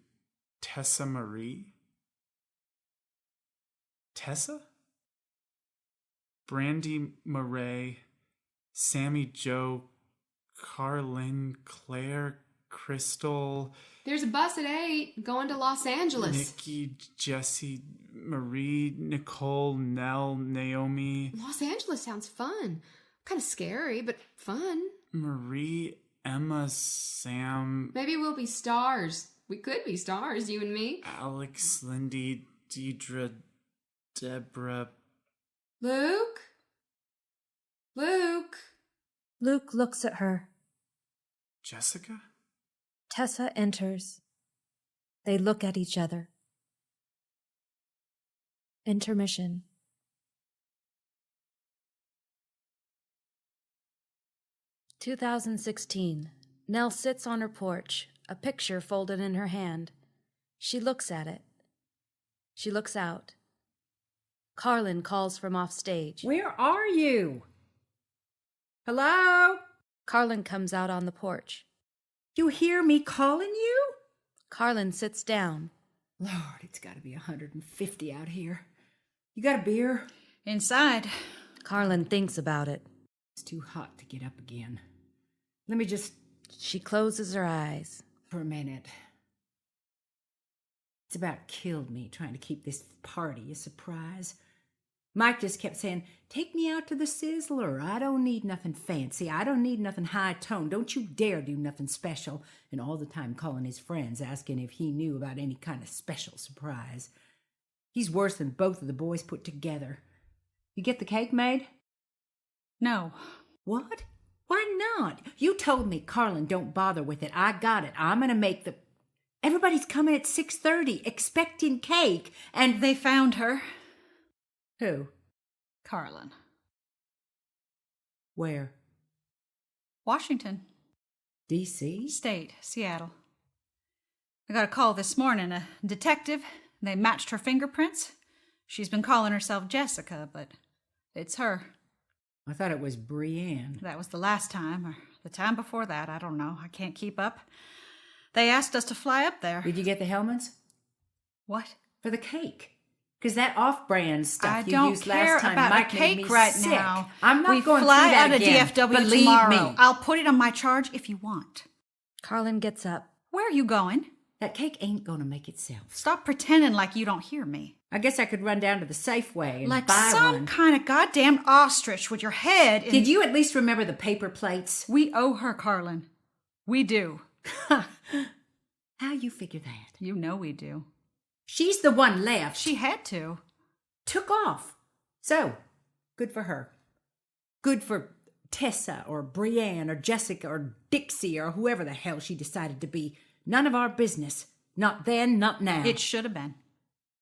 Tessa Marie? Tessa? Brandy Murray, Sammy Joe, Carlin, Claire, Crystal. There's a bus at 8 going to Los Angeles. Nikki, Jessie, Marie, Nicole, Nell, Naomi. Los Angeles sounds fun. Kind of scary, but fun. Marie, Emma, Sam. Maybe we'll be stars. We could be stars, you and me. Alex, Lindy, Deidre, Deborah. Luke? Luke? Luke looks at her. Jessica? Tessa enters. They look at each other. Intermission. "2016. Nell sits on her porch, a picture folded in her hand. She looks at it. She looks out. Carlin calls from off stage. Where are you? Hello? Carlin comes out on the porch. You hear me calling you? Carlin sits down. Lord, it's got to be 150 out here. You got a beer? Inside. Carlin thinks about it. It's too hot to get up again. Let me just... She closes her eyes. For a minute. It's about killed me trying to keep this party a surprise. Mike just kept saying, take me out to the Sizzler. I don't need nothing fancy. I don't need nothing high tone. Don't you dare do nothing special. And all the time calling his friends, asking if he knew about any kind of special surprise. He's worse than both of the boys put together. You get the cake made? No. What? Why not? You told me, Carlin, don't bother with it. I got it. I'm going to make the... Everybody's coming at 6:30, expecting cake, and... They found her. Who? Carlin. Where? Washington. D.C.? State, Seattle. I got a call this morning, a detective. They matched her fingerprints. She's been calling herself Jessica, but it's her. I thought it was Brienne. That was the last time, or the time before that. I don't know. I can't keep up. They asked us to fly up there. Did you get the Hellmans? What? For the cake. Because that off-brand stuff I you don't used care last time about Mike a made me cake right sick. now. I'm not we going fly through that out again. of DFW Believe tomorrow. me. I'll put it on my charge if you want. Carlin gets up. Where are you going? That cake ain't going to make itself. Stop pretending like you don't hear me. I guess I could run down to the Safeway and Like buy some one. kind of goddamn ostrich with your head in... Did you at least remember the paper plates? We owe her, Carlin. We do. How you figure that? You know we do. She's the one left. She had to. Took off. So, good for her. Good for Tessa or Brienne or Jessica or Dixie or whoever the hell she decided to be. None of our business. Not then, not now. It should have been.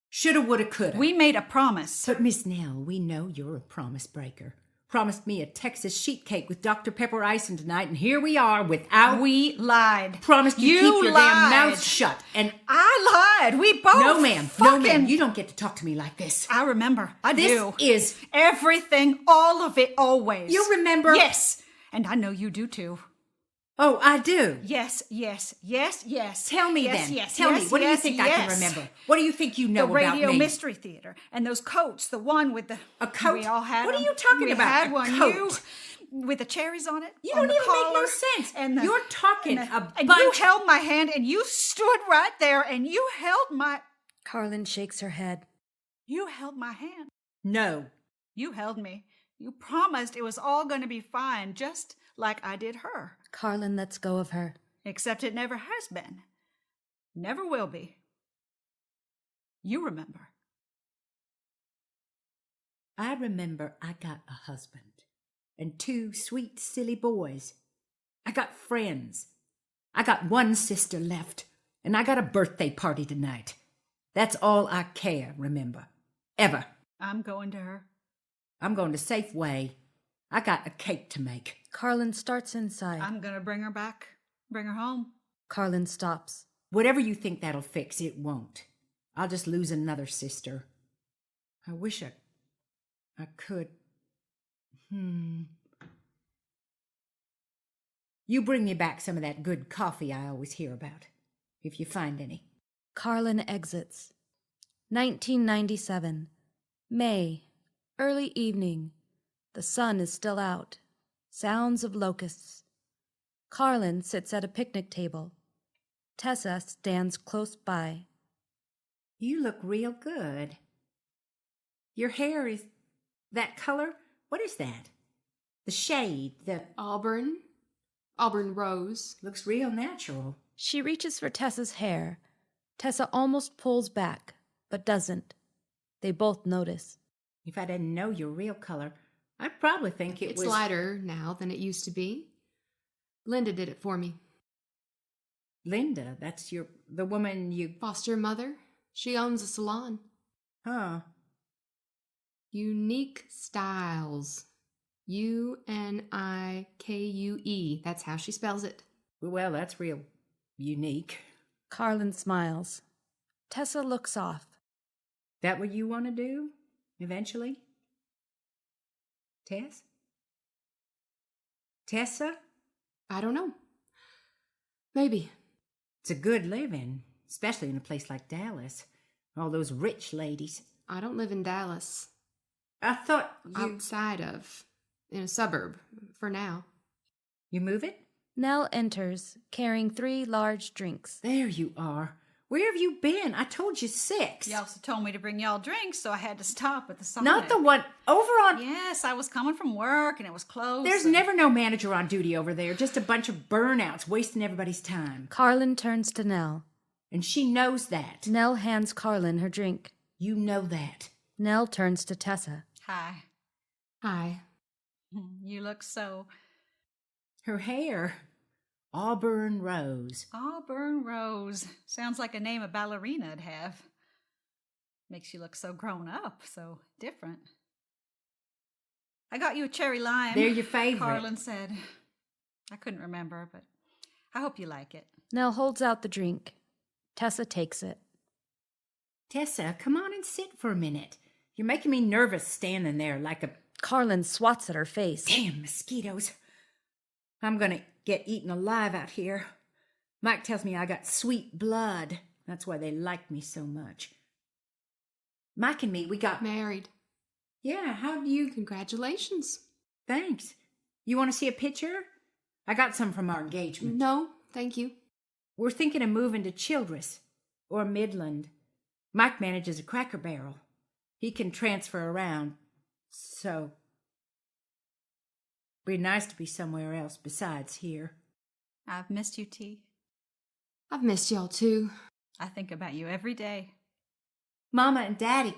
Shoulda, woulda, coulda. We made a promise. But Miss Nell, we know you're a promise breaker. Promised me a Texas sheet cake with Dr. Pepper icing tonight, and here we are without... We lied. Promised you keep your damn lied. mouth shut, and... I lied. We both No, ma'am. fucking... No, ma'am. You don't get to talk to me like this. I remember. I do. This is... Everything, all of it, always. You remember? Yes. And I know you do too. Oh, I do. Yes, yes, yes, yes. Tell me yes, then. Yes, Tell me. yes, What do you yes, think I can yes. remember? What do you think you know The about Radio me? Mystery Theater and those coats, the one with the... A coat? We all had What are them. you talking we about? Had A one. coat? You, with the cherries on it. You on don't the even make no collar, sense. And the, You're talking and the- a and bunch... you held my hand and you stood right there and you held my... Carlin shakes her head. You held my hand. No. You held me. You promised it was all going to be fine, just like I did her. Carlin lets go of her. Except it never has been. Never will be. You remember. I remember I got a husband and 2 sweet, silly boys. I got friends. I got one sister left, and I got a birthday party tonight. That's all I care, remember. Ever. I'm going to her. I'm going to Safeway. I got a cake to make. Carlin starts inside. I'm going to bring her back. Bring her home. Carlin stops. Whatever you think that'll fix, it won't. I'll just lose another sister. I wish I could. You bring me back some of that good coffee I always hear about, if you find any. Carlin exits. 1997. May. Early evening. The sun is still out. Sounds of locusts. Carlin sits at a picnic table. Tessa stands close by. You look real good. Your hair is that color? What is that? The shade, Auburn rose. looks real natural. She reaches for Tessa's hair. Tessa almost pulls back, but doesn't. They both notice. If I didn't know your real color, I'd probably think It's was... lighter now than it used to be. Linda did it for me. Linda, that's the woman you... Foster mother. She owns a salon. Huh. Unique Styles. Unike. That's how she spells it. Well, that's real unique. Carlin smiles. Tessa looks off. That what you want to do, eventually? Tess? Tessa? I don't know. Maybe. It's a good living, especially in a place like Dallas. All those rich ladies. I don't live in Dallas. I thought you... Outside of. In a suburb. For now. You move it? Nell enters, carrying 3 large drinks. There you are. Where have you been? I told you 6. You also told me to bring y'all drinks, so I had to stop at the Sonic. Not the one over on... Yes, I was coming from work and it was closed. There's and... never no manager on duty over there. Just a bunch of burnouts wasting everybody's time. Carlin turns to Nell. And she knows that. Nell hands Carlin her drink. You know that. Nell turns to Tessa. Hi. Hi. You look so... Her hair. Auburn Rose. Auburn Rose. Sounds like a name a ballerina would have. Makes you look so grown up, so different. I got you a cherry lime. They're your favorite. Carlin said. I couldn't remember, but I hope you like it. Nell holds out the drink. Tessa takes it. Tessa, come on and sit for a minute. You're making me nervous standing there like a... Carlin swats at her face. Damn mosquitoes. I'm gonna get eaten alive out here. Mike tells me I got sweet blood. That's why they like me so much. Mike and me, we got... Married. Yeah, how do you... Congratulations. Thanks. You want to see a picture? I got some from our engagement. No, thank you. We're thinking of moving to Childress or Midland. Mike manages a Cracker Barrel. He can transfer around, so... Be nice to be somewhere else besides here. I've missed you, T. I've missed y'all too. I think about you every day. Mama and Daddy.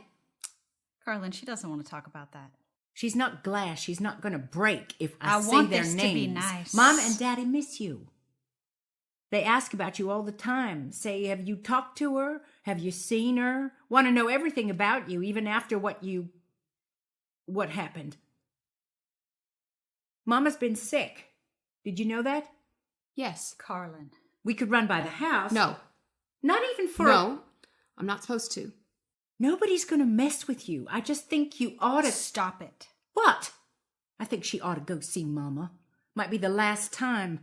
Carlin, she doesn't want to talk about that. She's not glass. She's not going to break if I say want their this names. to be nice. Mama and Daddy miss you. They ask about you all the time. Say, have you talked to her? Have you seen her? Want to know everything about you, even after what happened. Mama's been sick. Did you know that? Yes. Carlin. We could run by the house. No. Not even for No, I'm not supposed to. Nobody's going to mess with you. I just think you ought to... Stop it. What? I think she ought to go see Mama. Might be the last time.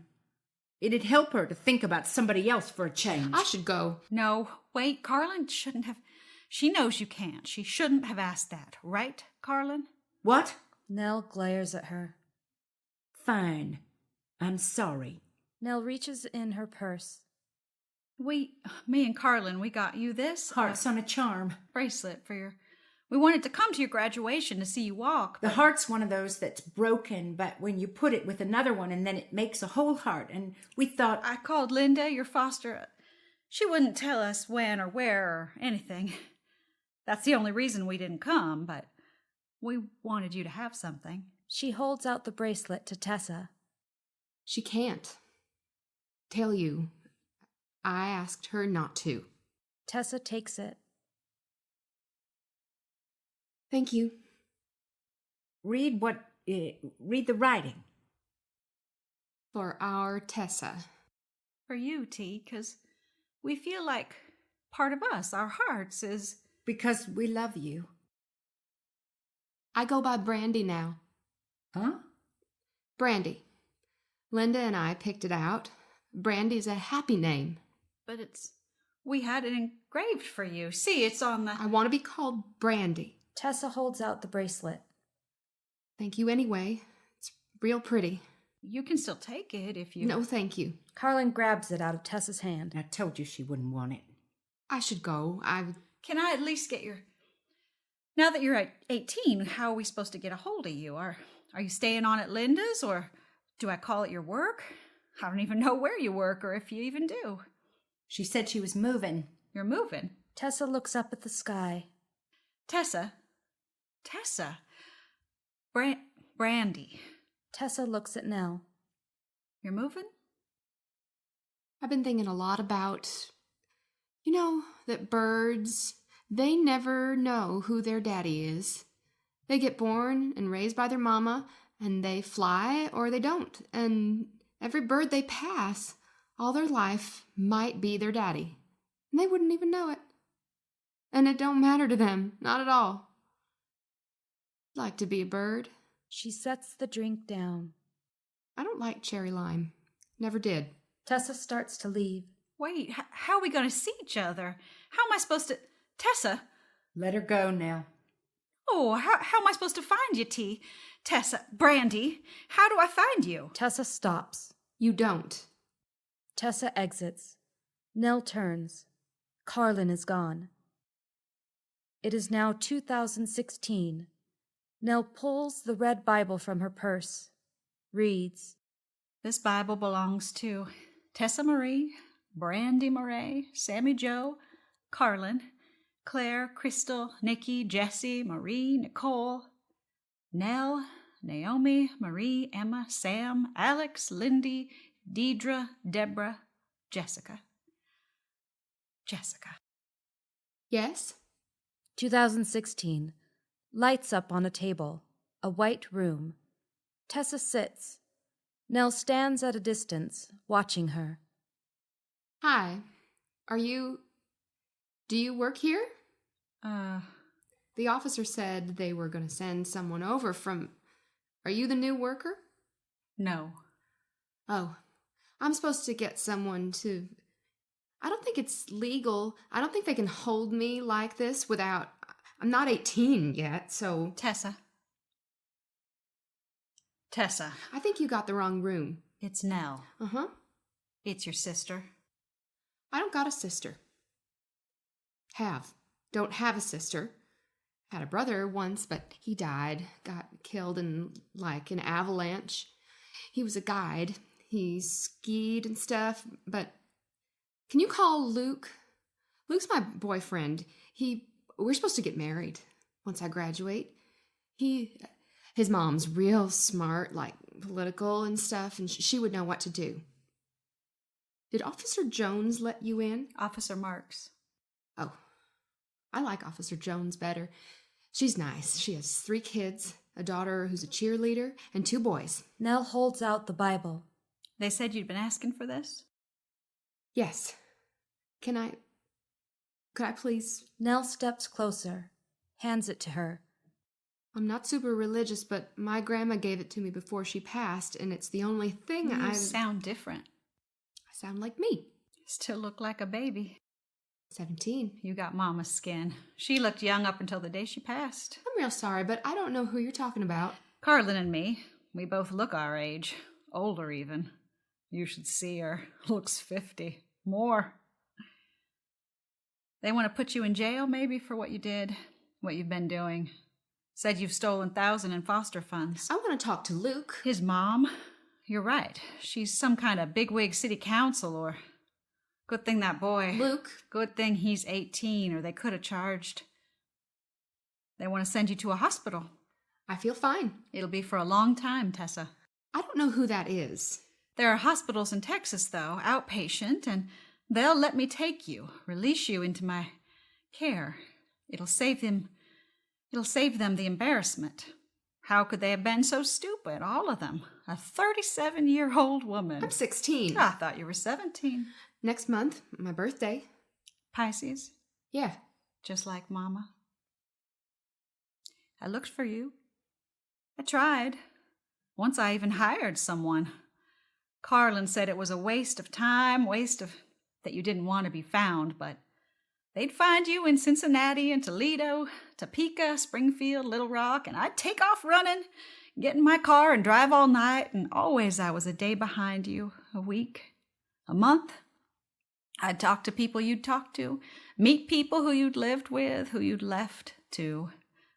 It'd help her to think about somebody else for a change. I should go. No, wait, Carlin shouldn't have... She knows you can't. She shouldn't have asked that, right, Carlin? What? Nell glares at her. Fine. I'm sorry. Nell reaches in her purse. Me and Carlin, we got you this. Heart's on a charm. Bracelet for your... We wanted to come to your graduation to see you walk. The heart's one of those that's broken, but when you put it with another one and then it makes a whole heart, and we thought... I called Linda, your foster. She wouldn't tell us when or where or anything. That's the only reason we didn't come, but we wanted you to have something. She holds out the bracelet to Tessa. She can't tell you. I asked her not to. Tessa takes it. Thank you. Read the writing. For our Tessa. For you, T, because we feel like part of us, our hearts, is... Because we love you. I go by Brandy now. Huh? Brandy. Linda and I picked it out. Brandy's a happy name. But we had it engraved for you. See, it's on the... I want to be called Brandy. Tessa holds out the bracelet. Thank you anyway. It's real pretty. You can still take it if you... No, thank you. Carlin grabs it out of Tessa's hand. I told you she wouldn't want it. I should go. Can I at least get your... Now that you're at 18, how are we supposed to get a hold of you? Are you staying on at Linda's, or do I call it your work? I don't even know where you work or if you even do. She said she was moving. You're moving? Tessa looks up at the sky. Tessa. Brandy. Tessa looks at Nell. You're moving? I've been thinking a lot about, that birds, they never know who their daddy is. They get born and raised by their mama, and they fly or they don't. And every bird they pass, all their life, might be their daddy. And they wouldn't even know it. And it don't matter to them, not at all. I'd like to be a bird. She sets the drink down. I don't like cherry lime. Never did. Tessa starts to leave. Wait, how are we going to see each other? How am I supposed to... Tessa? Let her go now. Oh, how am I supposed to find you, T? Tessa, Brandy, how do I find you? Tessa stops. You don't. Tessa exits. Nell turns. Carlin is gone. It is now 2016. Nell pulls the red Bible from her purse. Reads. This Bible belongs to Tessa Marie, Brandy Murray, Sammy Joe, Carlin, Claire, Crystal, Nikki, Jessie, Marie, Nicole, Nell, Naomi, Marie, Emma, Sam, Alex, Lindy, Deidre, Deborah, Jessica. Yes? 2016. Lights up on a table. A white room. Tessa sits. Nell stands at a distance, watching her. Hi. Do you work here? The officer said they were going to send someone over from... Are you the new worker? No. Oh, I'm supposed to get someone to... I don't think it's legal. I don't think they can hold me like this without... I'm not 18 yet, so... Tessa. I think you got the wrong room. It's Nell. Uh-huh. It's your sister. I don't got a sister. Don't have a sister. Had a brother once, but he died. Got killed in, an avalanche. He was a guide. He skied and stuff, but... Can you call Luke? Luke's my boyfriend. We're supposed to get married once I graduate. His mom's real smart, political and stuff, and she would know what to do. Did Officer Jones let you in? Officer Marks. Oh, I like Officer Jones better. She's nice. She has 3 kids. a daughter who's a cheerleader, and 2 boys. Nell holds out the Bible. They said you'd been asking for this? Yes. Could I please? Nell steps closer, hands it to her. I'm not super religious, but my grandma gave it to me before she passed, and it's the only thing You sound different. I sound like me. Still look like a baby. 17. You got Mama's skin. She looked young up until the day she passed. I'm real sorry, but I don't know who you're talking about. Carlin and me, we both look our age. Older even. You should see her. Looks 50. More. They want to put you in jail maybe for what you did, what you've been doing. Said you've stolen thousands in foster funds. I want to talk to Luke. His mom? You're right. She's some kind of bigwig city council or... Good thing that boy... Luke. Good thing he's 18 or they could have charged. They want to send you to a hospital. I feel fine. It'll be for a long time, Tessa. I don't know who that is. There are hospitals in Texas, though, outpatient, and they'll let me take you, release you into my care. It'll save them the embarrassment. How could they have been so stupid, all of them? A 37-year-old woman. I'm 16. I thought you were 17. Next month, my birthday. Pisces, Yeah. just like Mama. I looked for you. I tried. Once I even hired someone. Carlin said it was a waste of time, that you didn't want to be found, but they'd find you in Cincinnati and Toledo, Topeka, Springfield, Little Rock, and I'd take off running, get in my car and drive all night, and always I was a day behind you, a week, a month. I'd talk to people you'd talk to, meet people who you'd lived with, who you'd left to,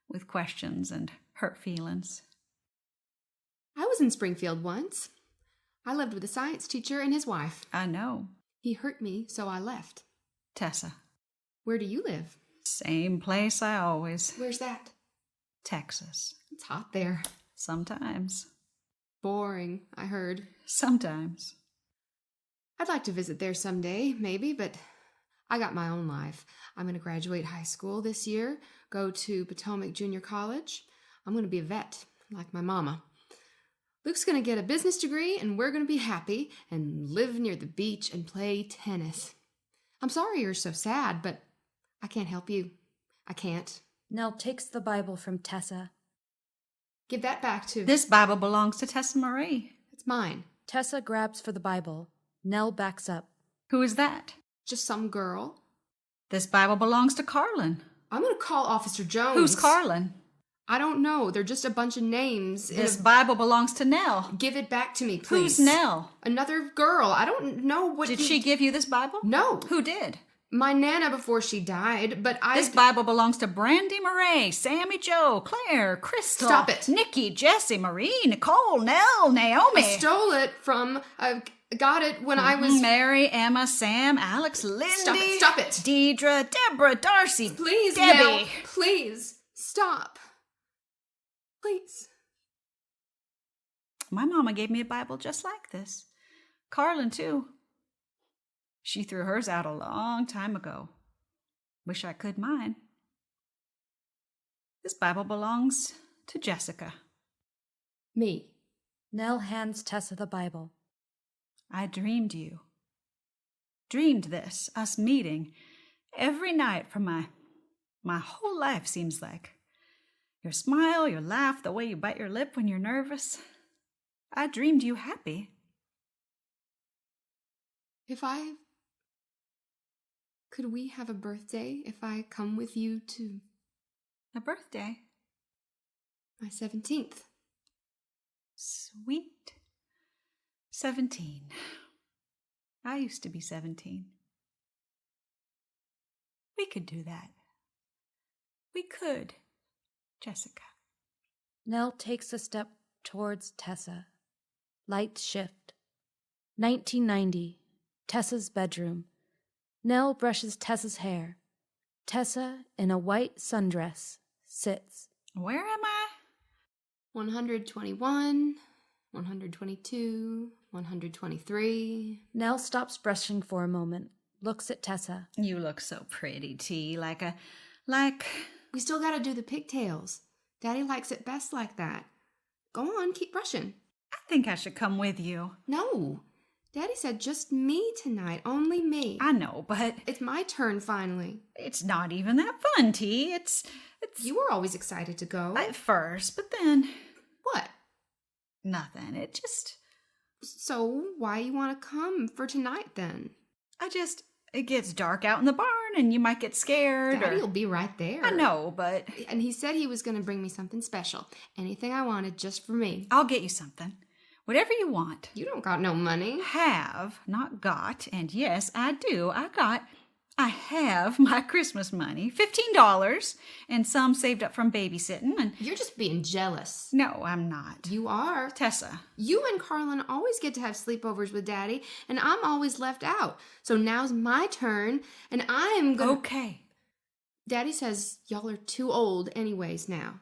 with questions and hurt feelings. I was in Springfield once. I lived with a science teacher and his wife. I know. He hurt me, so I left. Tessa. Where do you live? Same place I always. Where's that? Texas. It's hot there. Sometimes. Boring, I heard. Sometimes. I'd like to visit there someday, maybe, but I got my own life. I'm going to graduate high school this year, go to Potomac Junior College. I'm going to be a vet, like my mama. Luke's going to get a business degree, and we're going to be happy and live near the beach and play tennis. I'm sorry you're so sad, but I can't help you. I can't. Nell takes the Bible from Tessa. Give that back to... This Bible belongs to Tessa Marie. It's mine. Tessa grabs for the Bible. Nell backs up. Who is that? Just some girl. This Bible belongs to Carlin. I'm going to call Officer Jones. Who's Carlin? I don't know. They're just a bunch of names. This Bible belongs to Nell. Give it back to me, please. Who's Nell? Another girl. I don't know what... Did she give you this Bible? No. Who did? My Nana before she died, but This Bible belongs to Brandy Murray, Sammy Joe, Claire, Crystal. Stop it. Nikki, Jessie, Marie, Nicole, Nell, Naomi. I stole it from... got it when I was... Mary, Emma, Sam, Alex, Lindy. Stop it. Deidre, Deborah, Darcy, Please, Debbie. Nell, please, stop. Please. My mama gave me a Bible just like this. Carlin, too. She threw hers out a long time ago. Wish I could mine. This Bible belongs to Jessica. Me. Nell hands Tessa the Bible. I dreamed you. Dreamed this, us meeting, every night for my whole life, seems like. Your smile, your laugh, the way you bite your lip when you're nervous. I dreamed you happy. Could we have a birthday if I come with you to... A birthday? My 17th. Sweet 17. I used to be 17. We could do that. We could, Jessica. Nell takes a step towards Tessa. Lights shift. 1990. Tessa's bedroom. Nell brushes Tessa's hair. Tessa, in a white sundress, sits. Where am I? 121, 122, 123. Nell stops brushing for a moment, looks at Tessa. You look so pretty, T. Like... We still gotta do the pigtails. Daddy likes it best like that. Go on, keep brushing. I think I should come with you. No. Daddy said just me tonight, only me. I know, but It's my turn finally. it's not even that fun, T. It's You were always excited to go. at first, but then What? nothing. It just, So why you want to come for tonight then? it gets dark out in the barn and you might get scared. Daddy'll be right there. I know, but And he said he was going to bring me something special. Anything I wanted just for me. I'll get you something. Whatever you want. You don't got no money. Have, not got, and yes, I do. I have my Christmas money, $15, and some saved up from babysitting, and You're just being jealous. no, I'm not. You are. Tessa. You and Carlin always get to have sleepovers with Daddy, and I'm always left out. So now's my turn, and I'm gonna... Okay. Daddy says y'all are too old anyways now.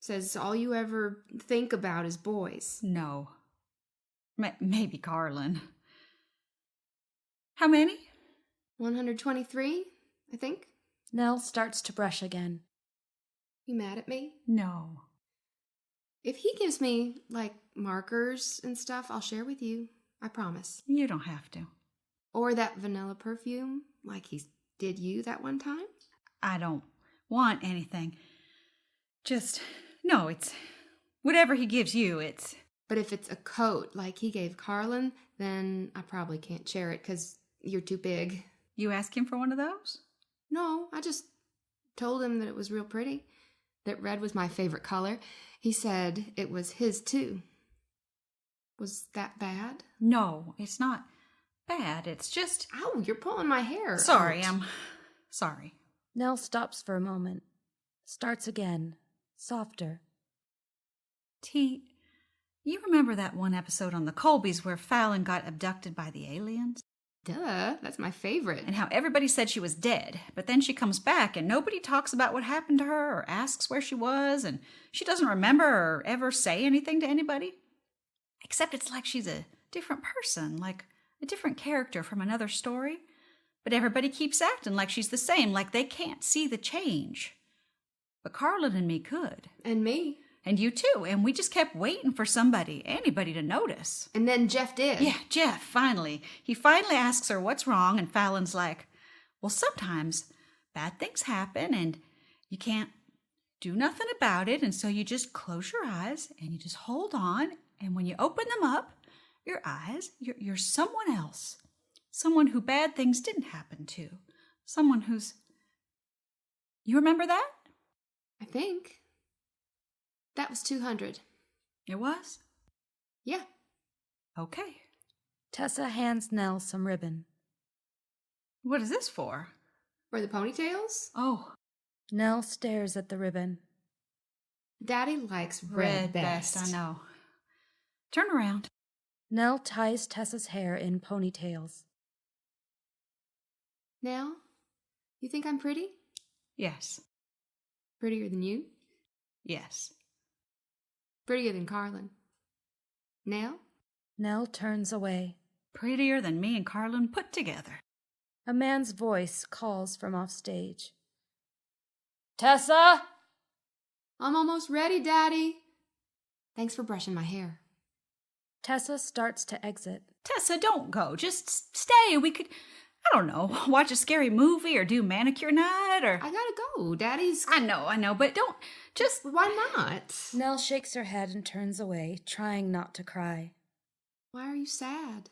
Says all you ever think about is boys. No. Maybe Carlin. How many? 123, I think. Nell starts to brush again. You mad at me? No. If he gives me, like, markers and stuff, I'll share with you. I promise. You don't have to. Or that vanilla perfume, like he did you that one time. I don't want anything. Just, no, it's whatever he gives you, it's... But if it's a coat like he gave Carlin, then I probably can't share it because you're too big. You ask him for one of those? No, I just told him that it was real pretty, that red was my favorite color. He said it was his too. Was that bad? No, it's not bad. It's just... Ow, you're pulling my hair. Sorry, out. I'm sorry. Nell stops for a moment, starts again, softer. T, you remember that one episode on the Colbys where Fallon got abducted by the aliens? Duh, that's my favorite. And how everybody said she was dead, but then she comes back and nobody talks about what happened to her or asks where she was, and she doesn't remember or ever say anything to anybody? Except it's like she's a different person, like a different character from another story. But everybody keeps acting like she's the same, like they can't see the change. But Carlin and me could. And me. And you too, and we just kept waiting for anybody to notice. And then Jeff did. Yeah, Jeff, finally. He finally asks her what's wrong, and Fallon's like, well, sometimes bad things happen, and you can't do nothing about it, and so you just close your eyes, and you just hold on, and when you open them up, your eyes, you're someone else. Someone who bad things didn't happen to. Someone who's... You remember that? I think. That was 200. It was? Yeah. Okay. Tessa hands Nell some ribbon. What is this for? For the ponytails? Oh. Nell stares at the ribbon. Daddy likes red best. I know. Turn around. Nell ties Tessa's hair in ponytails. Now, you think I'm pretty? Yes. Prettier than you? Yes. Prettier than Carlin. Now? Nell turns away. Prettier than me and Carlin put together. A man's voice calls from off stage. Tessa! I'm almost ready, Daddy. Thanks for brushing my hair. Tessa starts to exit. Tessa, don't go. Just stay. We could, I don't know, watch a scary movie or do manicure night or... I gotta go. Daddy's... I know, but don't, just... Why not? Nell shakes her head and turns away, trying not to cry. Why are you sad?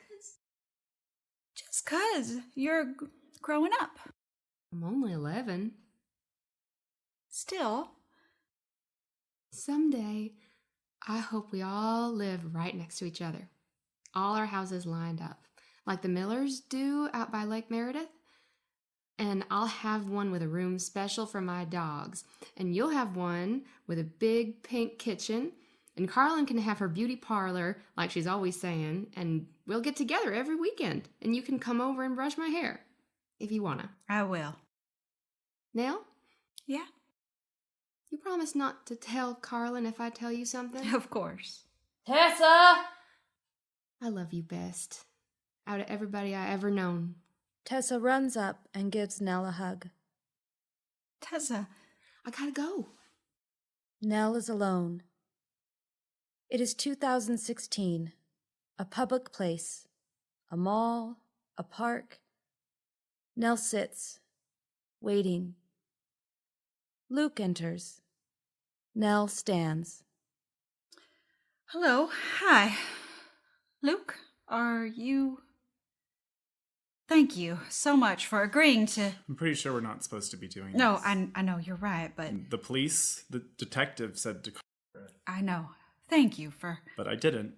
Just 'cause you're growing up. I'm only 11. Still. Someday, I hope we all live right next to each other. All our houses lined up, like the Millers do out by Lake Meredith. And I'll have one with a room special for my dogs. And you'll have one with a big pink kitchen. And Carlin can have her beauty parlor, like she's always saying. And we'll get together every weekend. And you can come over and brush my hair, if you wanna. I will. Nell? Yeah. You promise not to tell Carlin if I tell you something? Of course. Tessa! I love you best. Out of everybody I ever known. Tessa runs up and gives Nell a hug. Tessa. I gotta go. Nell is alone. It is 2016, a public place, a mall, a park. Nell sits, waiting. Luke enters. Nell stands. Hello. Hi. Luke, are you... Thank you so much for agreeing to... I'm pretty sure we're not supposed to be doing No, this. I know you're right, but... The police, the detective said to... I know. Thank you for... But I didn't.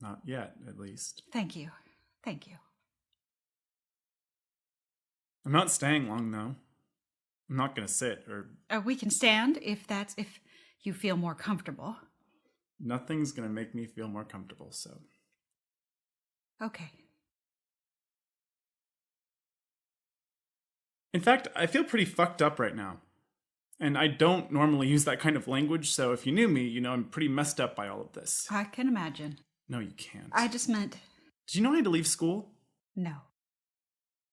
Not yet, at least. Thank you. Thank you. I'm not staying long, though. I'm not gonna sit, or... We can stand if you feel more comfortable. Nothing's gonna make me feel more comfortable, so... Okay. In fact, I feel pretty fucked up right now. And I don't normally use that kind of language, so if you knew me, you know I'm pretty messed up by all of this. I can imagine. No, you can't. I just meant... Do you know I had to leave school? No.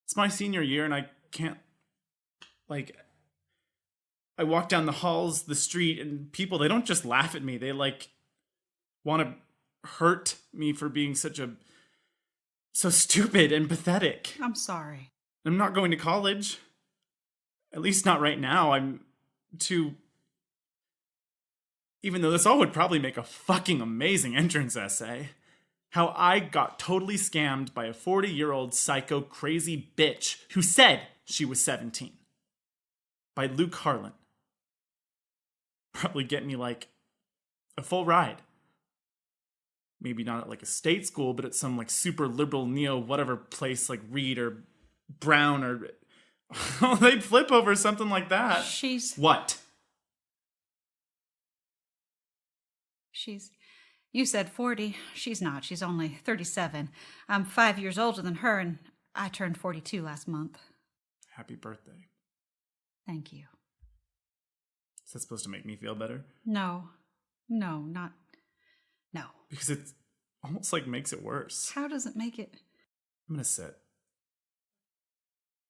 It's my senior year and I can't... I walk down the halls, the street, and people, they don't just laugh at me. They, want to hurt me for being so stupid and pathetic. I'm sorry. I'm not going to college. At least not right now. I'm too... Even though this all would probably make a fucking amazing entrance essay. How I got totally scammed by a 40-year-old psycho crazy bitch who said she was 17. By Luke Carlin. Probably get me, a full ride. Maybe not at, a state school, but at some, super liberal neo-whatever place, like Reed or Brown or... Oh, they'd flip over something like that. What? You said 40. She's not. She's only 37. I'm 5 years older than her, and I turned 42 last month. Happy birthday. Thank you. Is that supposed to make me feel better? No. No. Because it almost, makes it worse. How does it make it? I'm gonna sit.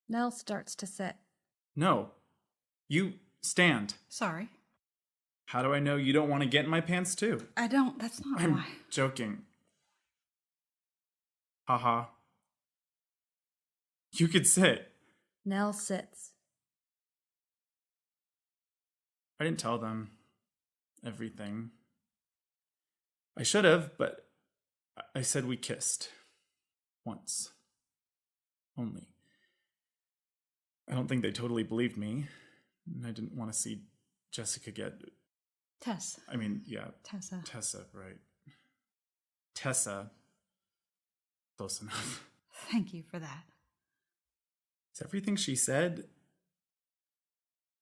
Nell starts to sit. No. You stand. Sorry. How do I know you don't want to get in my pants too? I don't. That's not I'm why. joking. Haha. You could sit. Nell sits. I didn't tell them everything. I should have, but I said we kissed. Once. Only. I don't think they totally believed me. And I didn't want to see Jessica get... Tess. I mean, yeah. Tessa. Tessa, right. Tessa. Close enough. Thank you for that. Is everything she said...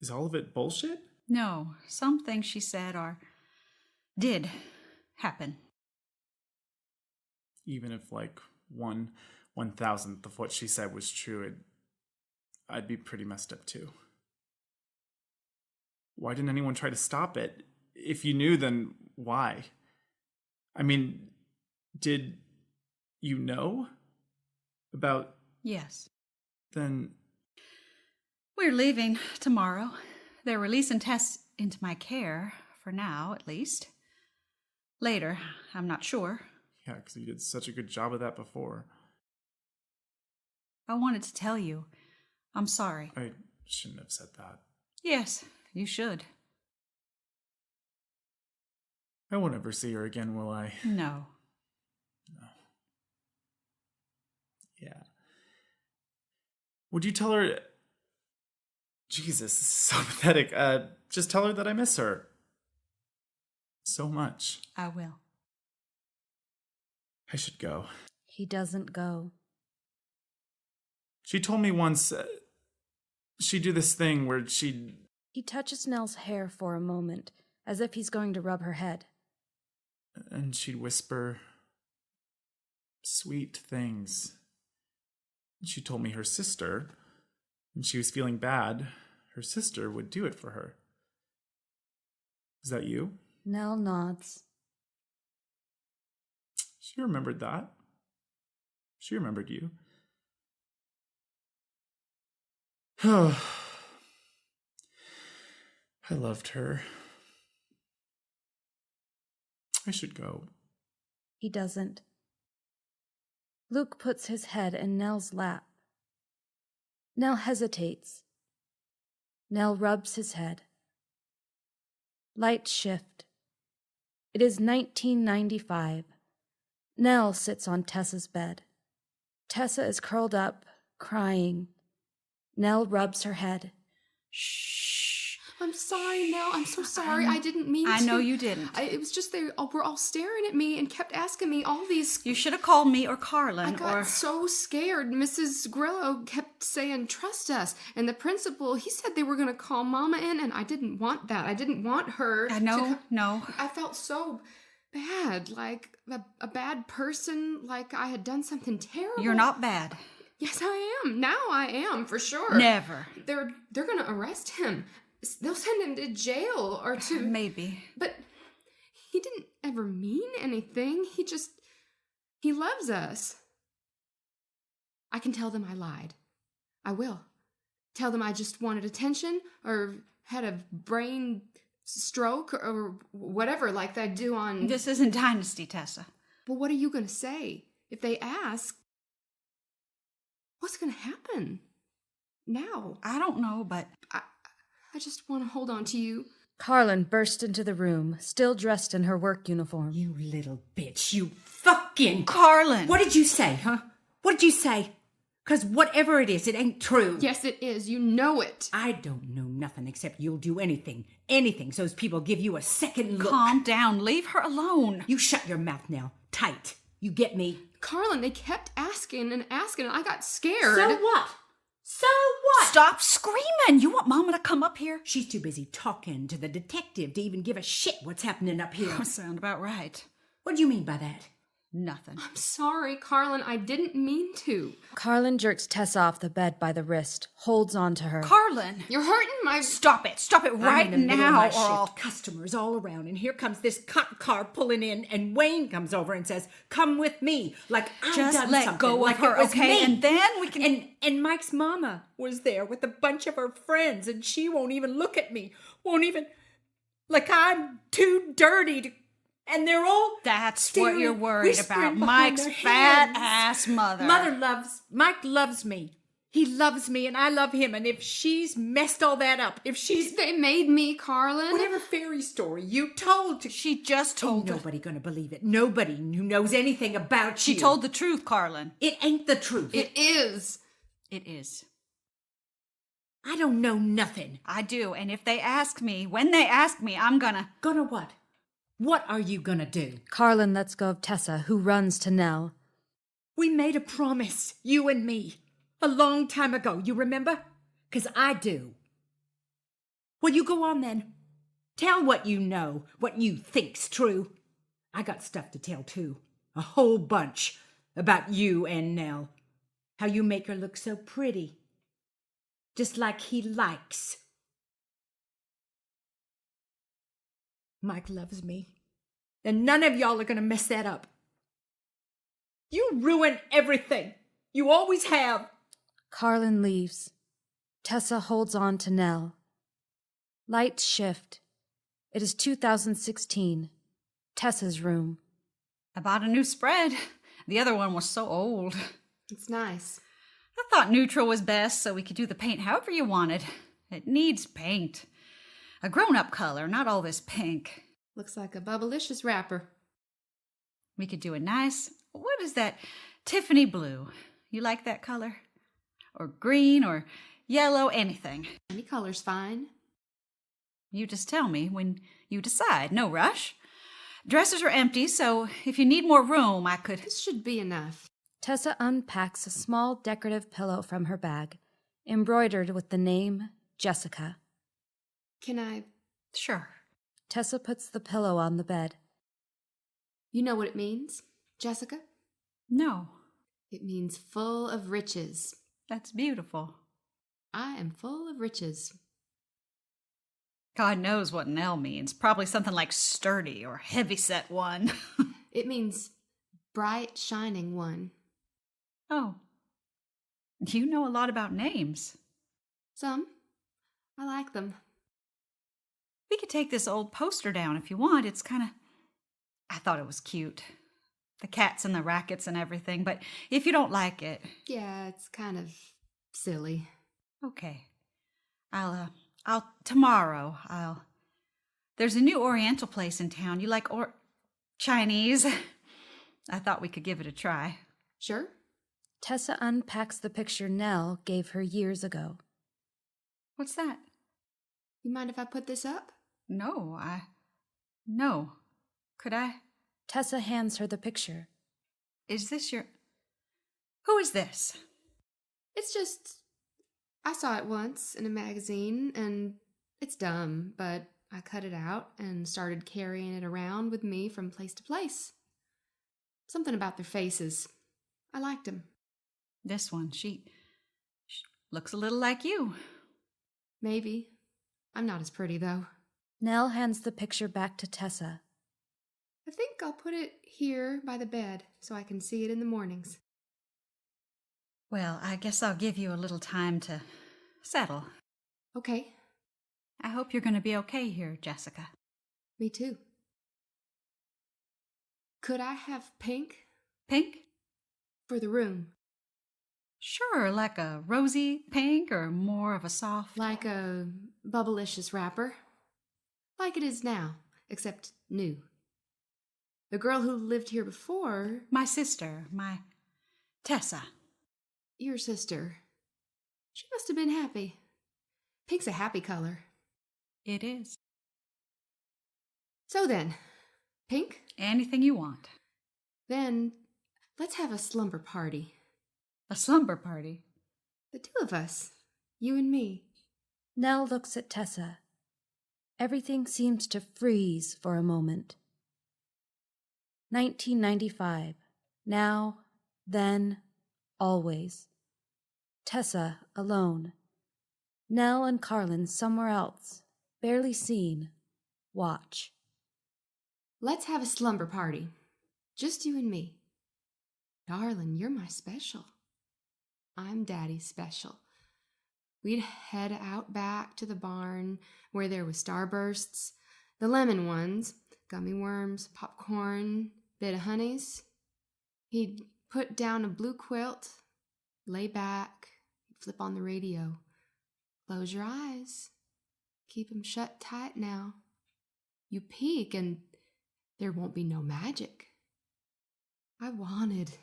Is all of it bullshit? No. Some things she said did happen. Even if, 1/1000th of what she said was true, I'd be pretty messed up too. Why didn't anyone try to stop it? If you knew, then why? I mean, did you know about... Yes. Then... We're leaving tomorrow. They're releasing Tess into my care, for now, at least. Later, I'm not sure. Yeah, because you did such a good job of that before. I wanted to tell you. I'm sorry. I shouldn't have said that. Yes, you should. I won't ever see her again, will I? No. No. Yeah. Would you tell her... Jesus, this is so pathetic. Just tell her that I miss her. So much. I will. I should go. He doesn't go. She told me once she'd do this thing where she'd... He touches Nell's hair for a moment, as if he's going to rub her head. And she'd whisper sweet things. She told me her sister, when she was feeling bad, her sister would do it for her. Is that you? Nell nods. She remembered that. She remembered you. I loved her. I should go. He doesn't. Luke puts his head in Nell's lap. Nell hesitates. Nell rubs his head. Lights shift. It is 1995. Nell sits on Tessa's bed. Tessa is curled up, crying. Nell rubs her head. Shh. I'm sorry, Nell. I'm so sorry. I didn't mean to. I know you didn't. It was just they were all staring at me and kept asking me all these... You should have called me or Carlin. I got so scared. Mrs. Grillo kept saying, trust us. And the principal, he said they were going to call Mama in, and I didn't want that. I didn't want her No. I felt so bad, like a bad person, like I had done something terrible. You're not bad. Yes, I am. Now I am, for sure. Never. They're going to arrest him. They'll send him to jail or to... Maybe. But he didn't ever mean anything. He loves us. I can tell them I lied. I will. Tell them I just wanted attention or had a brain stroke or whatever like they do on... This isn't Dynasty, Tessa. But what are you going to say? If they ask, what's going to happen now? I don't know, but... I just want to hold on to you. Carlin burst into the room, still dressed in her work uniform. You little bitch, you fucking... Carlin! What did you say, huh? What did you say? 'Cause whatever it is, it ain't true. Yes, it is. You know it. I don't know nothing except you'll do anything so as people give you a second look. Calm down. Leave her alone. You shut your mouth now. Tight. You get me? Carlin, they kept asking and asking, and I got scared. So what? So what? Stop screaming. You want Mama to come up here? She's too busy talking to the detective to even give a shit what's happening up here. Sound about right. What do you mean by that? Nothing. I'm sorry, Carlin. I didn't mean to. Carlin jerks Tessa off the bed by the wrist, holds on to her. Carlin! You're hurting my... Stop it right I'm in the middle of now. my shift. Customers all around, and here comes this cop car pulling in, and Wayne comes over and says, "Come with me." Like I've Just done let something. go like of her, it was okay? me. And then we can... And Mike's mama was there with a bunch of her friends, and she won't even look at me. Won't even... Like I'm too dirty to... And they're all... That's what you're worried about. whispering Mike's behind their fat-ass mother. Mike loves me. He loves me, and I love him. And if she's messed all that up, if she's... They made me, Carlin. Whatever fairy story you told to... She just told... Nobody gonna believe it. Nobody who knows anything about She you. told the truth, Carlin. It ain't the truth. It is. It is. I don't know nothing. I do, and if they ask me, when they ask me, I'm gonna... Gonna what? What are you gonna do? Carlin lets go of Tessa, who runs to Nell. We made a promise, you and me, a long time ago, you remember? 'Cause I do. Well, you go on then. Tell what you know, what you think's true. I got stuff to tell, too. A whole bunch about you and Nell. How you make her look so pretty. Just like he likes. Mike loves me. And none of y'all are gonna mess that up. You ruin everything. You always have. Carlin leaves. Tessa holds on to Nell. Lights shift. It is 2016. Tessa's room. I bought a new spread. The other one was so old. It's nice. I thought neutral was best so we could do the paint however you wanted. It needs paint. A grown-up color, not all this pink. Looks like a Bubblicious wrapper. We could do a nice, what is that, Tiffany blue. You like that color? Or green or yellow, anything. Any color's fine. You just tell me when you decide. No rush. Dressers are empty, so if you need more room, I could... This should be enough. Tessa unpacks a small decorative pillow from her bag, embroidered with the name Jessica. Can I... Sure. Tessa puts the pillow on the bed. You know what it means, Jessica? No. It means full of riches. That's beautiful. I am full of riches. God knows what Nell means. Probably something like sturdy or heavy-set one. It means bright, shining one. Oh. You know a lot about names. Some. I like them. We could take this old poster down if you want. It's kind of I thought it was cute. The cats and the rackets and everything, but if you don't like it... Yeah, it's kind of silly. Okay. Tomorrow, There's a new Oriental place in town. You like Chinese? I thought we could give it a try. Sure. Tessa unpacks the picture Nell gave her years ago. What's that? You mind if I put this up? No. Could I? Tessa hands her the picture. Is this Who is this? It's just... I saw it once in a magazine, and it's dumb, but I cut it out and started carrying it around with me from place to place. Something about their faces. I liked them. This one, she looks a little like you. Maybe. I'm not as pretty, though. Nell hands the picture back to Tessa. I think I'll put it here by the bed so I can see it in the mornings. Well, I guess I'll give you a little time to settle. Okay. I hope you're going to be okay here, Jessica. Me too. Could I have pink? Pink? For the room. Sure, like a rosy pink or more of a soft... Like a bubblicious wrapper. Like it is now, except new. The girl who lived here before... My sister, my Tessa. Your sister. She must have been happy. Pink's a happy color. It is. So then, pink? Anything you want. Then, let's have a slumber party. A slumber party? The two of us. You and me. Nell looks at Tessa. Everything seems to freeze for a moment. 1995. Now, then, always. Tessa alone. Nell and Carlin somewhere else, barely seen. Watch. Let's have a slumber party. Just you and me. Darling, you're my special. I'm Daddy's special. We'd head out back to the barn where there was starbursts, the lemon ones, gummy worms, popcorn, bit of honeys. He'd put down a blue quilt, lay back, flip on the radio. Close your eyes. Keep 'em shut tight now. You peek and there won't be no magic. I wanted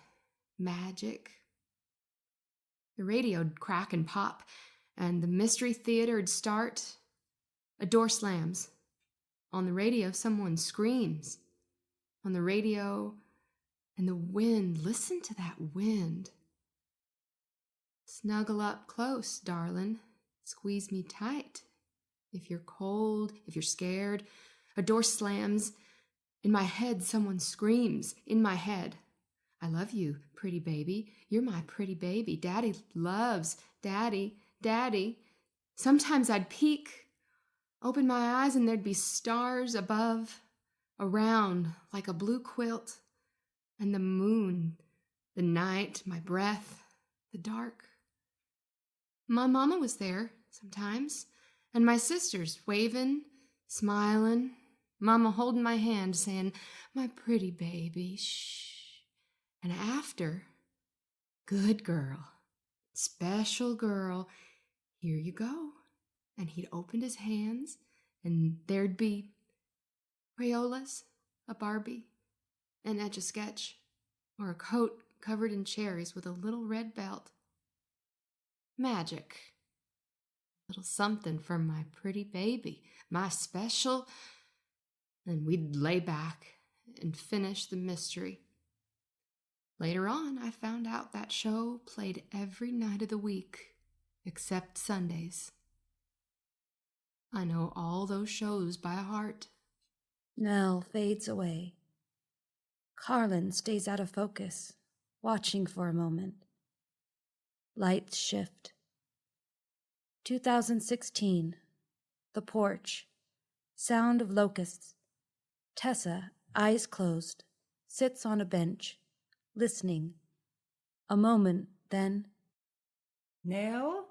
magic. The radio'd crack and pop, and the Mystery Theater'd start. A door slams. On the radio, someone screams. On the radio, and the wind. Listen to that wind. Snuggle up close, darling. Squeeze me tight. If you're cold, if you're scared, a door slams. In my head, someone screams. In my head. I love you, pretty baby. You're my pretty baby. Daddy loves. Daddy, Daddy. Sometimes I'd peek, open my eyes, and there'd be stars above, around, like a blue quilt, and the moon, the night, my breath, the dark. My mama was there sometimes, and my sisters waving, smiling, Mama holding my hand, saying, my pretty baby, shh. And after, good girl, special girl, here you go. And he'd opened his hands, and there'd be Crayolas, a Barbie, an Etch-a-Sketch, or a coat covered in cherries with a little red belt. Magic. A little something for my pretty baby, my special. And we'd lay back and finish the mystery. Later on, I found out that show played every night of the week, except Sundays. I know all those shows by heart. Nell fades away. Carlin stays out of focus, watching for a moment. Lights shift. 2016. The porch. Sound of locusts. Tessa, eyes closed, sits on a bench, listening. A moment, then... Nell?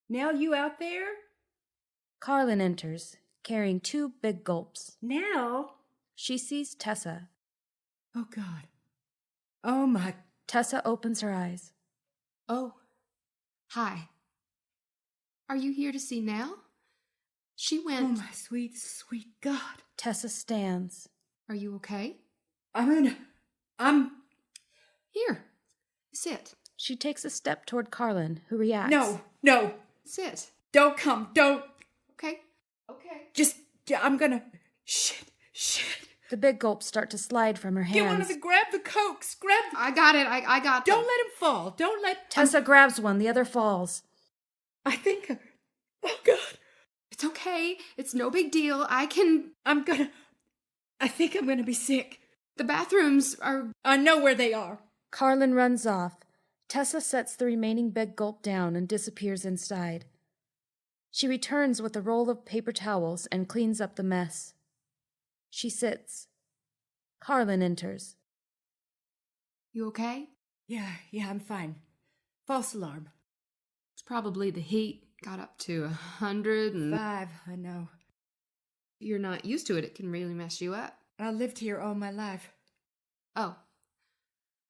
Nell, you out there? Carlin enters, carrying 2 big gulps. Nell? She sees Tessa. Oh, God. Oh, my. Tessa opens her eyes. Oh, hi. Are you here to see Nell? She went... Oh, my sweet, sweet God. Tessa stands. Are you okay? I'm... Here, sit. She takes a step toward Carlin, who reacts. No. Sit. Don't come. Don't. Okay. Just, I'm gonna... Shit. The big gulps start to slide from her hands. Get one of the... Grab the Cokes. Grab the... I got it. I got Don't them. let him fall. Don't let... Tessa grabs one, the other falls. I think... Oh, God. It's okay. It's no big deal. I think I'm gonna be sick. The bathrooms are... I know where they are. Carlin runs off. Tessa sets the remaining big gulp down and disappears inside. She returns with a roll of paper towels and cleans up the mess. She sits. Carlin enters. You okay? Yeah, I'm fine. False alarm. It's probably the heat. Got up to 100 and... 5, I know. You're not used to it. It can really mess you up. I lived here all my life. Oh.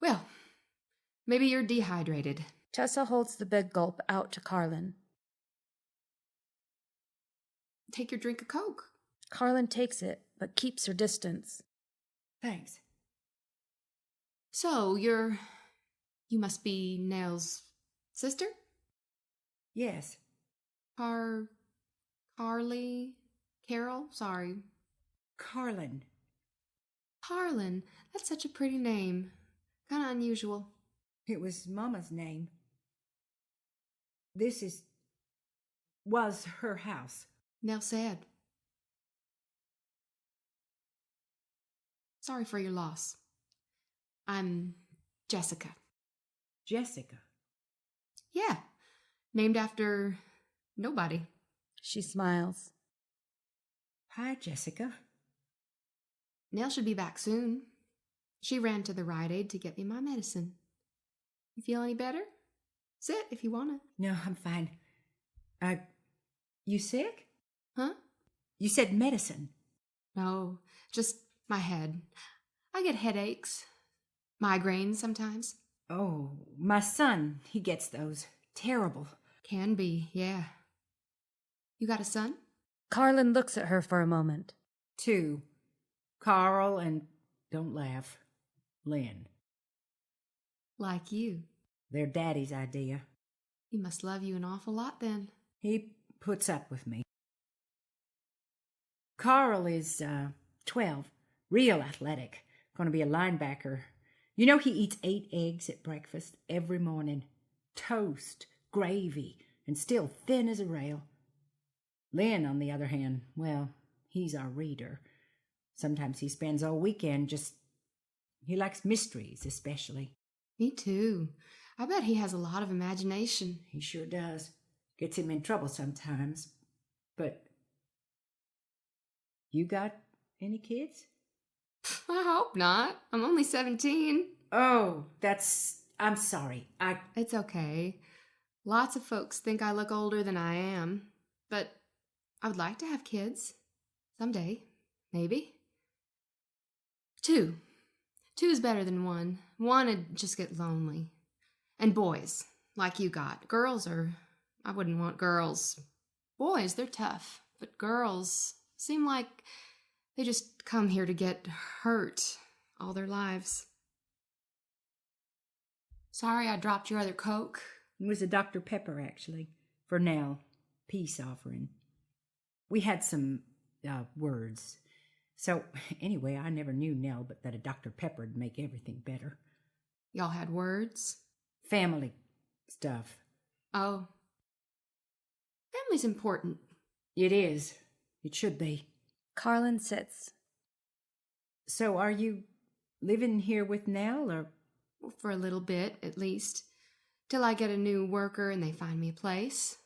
Well, maybe you're dehydrated. Tessa holds the big gulp out to Carlin. Take your drink of Coke. Carlin takes it, but keeps her distance. Thanks. So, you must be Nell's sister? Yes. Carol? Sorry. Carlin. Carlin. That's such a pretty name. Kind of unusual. It was Mama's name. This was her house. Nell said. Sorry for your loss. I'm Jessica. Jessica? Yeah. Named after nobody. She smiles. Hi, Jessica. Nell should be back soon. She ran to the Rite Aid to get me my medicine. You feel any better? Sit if you want to. No, I'm fine. You sick? Huh? You said medicine. No, just my head. I get headaches. Migraines sometimes. Oh, my son, he gets those. Terrible. Can be, yeah. You got a son? Carlin looks at her for a moment. 2. Carl and, don't laugh, Lynn. Like you. They're Daddy's idea. He must love you an awful lot then. He puts up with me. Carl is 12, real athletic, going to be a linebacker. You know he eats 8 eggs at breakfast every morning. Toast, gravy, and still thin as a rail. Lynn, on the other hand, well, he's our reader. Sometimes he spends all weekend he likes mysteries, especially. Me too. I bet he has a lot of imagination. He sure does. Gets him in trouble sometimes. But you got any kids? I hope not. I'm only 17. Oh, I'm sorry. It's okay. Lots of folks think I look older than I am. But I would like to have kids. Someday. Maybe. 2. 2 is better than 1. 1 would just get lonely. And boys, like you got. I wouldn't want girls. Boys, they're tough. But girls seem like they just come here to get hurt all their lives. Sorry I dropped your other Coke. It was a Dr. Pepper, actually, for Nell. Peace offering. We had some words. So, anyway, I never knew Nell, but that a Dr. Pepper'd make everything better. Y'all had words? Family stuff. Oh. Family's important. It is. It should be. Carlin sits. So, are you living here with Nell, or? For a little bit, at least. Till I get a new worker and they find me a place.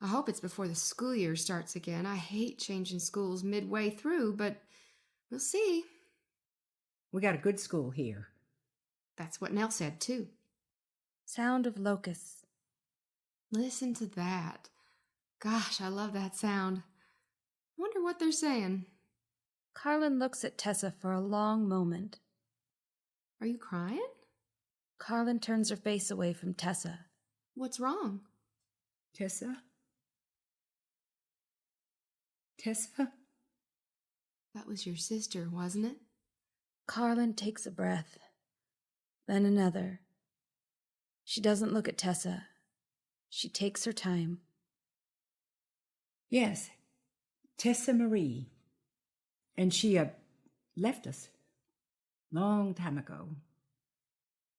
I hope it's before the school year starts again. I hate changing schools midway through, but we'll see. We got a good school here. That's what Nell said, too. Sound of locusts. Listen to that. Gosh, I love that sound. Wonder what they're saying. Carlin looks at Tessa for a long moment. Are you crying? Carlin turns her face away from Tessa. What's wrong? Tessa? Tessa? That was your sister, wasn't it? Carlin takes a breath, then another. She doesn't look at Tessa. She takes her time. Yes, Tessa Marie. And she left us long time ago.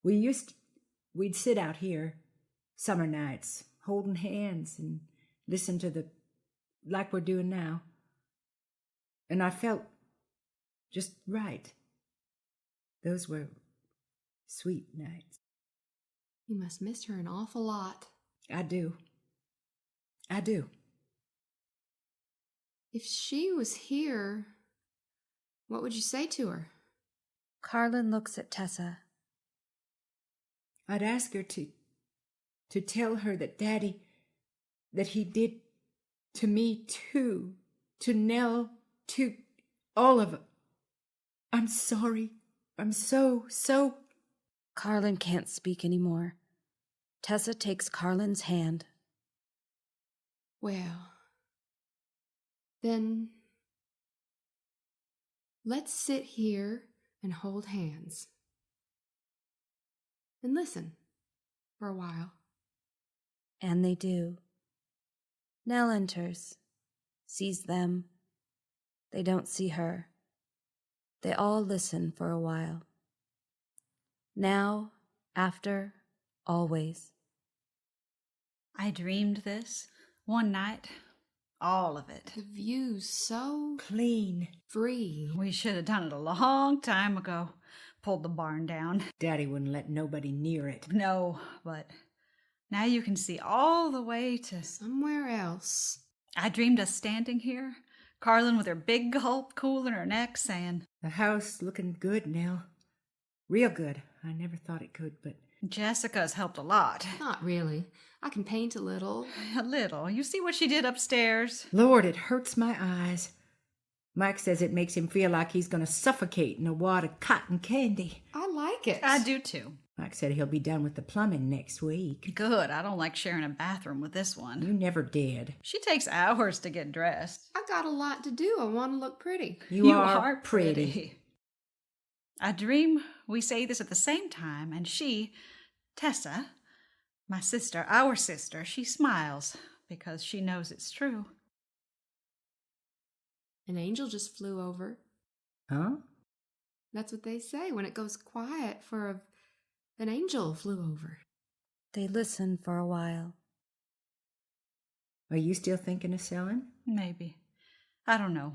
We'd sit out here summer nights, holding hands and listen to like we're doing now. And I felt just right. Those were sweet nights. You must miss her an awful lot. I do. If she was here, what would you say to her? Carlin looks at Tessa. I'd ask her to tell her that Daddy, that he did to me too, to Nell, to all of it. I'm sorry. I'm so. Carlin can't speak anymore. Tessa takes Carlin's hand. Well, then let's sit here and hold hands. And listen for a while. And they do. Nell enters, sees them. They don't see her. They all listen for a while. Now, after, always. I dreamed this one night, all of it. The view's so Clean. free. We should have done it a long time ago. Pulled the barn down. Daddy wouldn't let nobody near it. No, but now you can see all the way to... Somewhere else. I dreamed us standing here, Carlin with her big gulp cool in her neck, saying, The house looking good, Nell. Real good. I never thought it could, but... Jessica's helped a lot. Not really. I can paint a little. A little. You see what she did upstairs? Lord, it hurts my eyes. Mike says it makes him feel like he's going to suffocate in a wad of cotton candy. I like it. I do too. Mike said he'll be done with the plumbing next week. Good. I don't like sharing a bathroom with this one. You never did. She takes hours to get dressed. I got a lot to do. I want to look pretty. You are pretty. I dream we say this at the same time, and she, Tessa, my sister, our sister, she smiles because she knows it's true. An angel just flew over. Huh? That's what they say when it goes quiet for an angel flew over. They listen for a while. Are you still thinking of selling? Maybe. I don't know.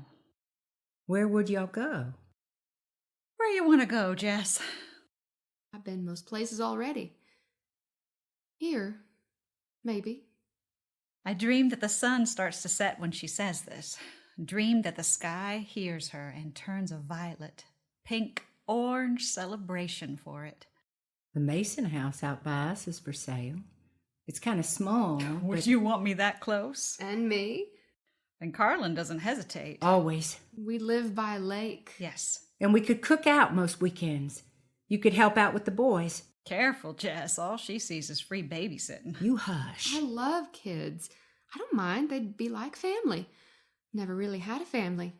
Where would y'all go? Where you want to go, Jess? I've been most places already. Here, maybe. I dream that the sun starts to set when she says this. Dream that the sky hears her and turns a violet, pink, orange celebration for it. The Mason house out by us is for sale. It's kind of small. Would but you want me that close? And me. And Carlin doesn't hesitate. always. We live by a lake. Yes. And we could cook out most weekends. You could help out with the boys. Careful, Jess. All she sees is free babysitting. You hush. I love kids. I don't mind. They'd be like family. Never really had a family.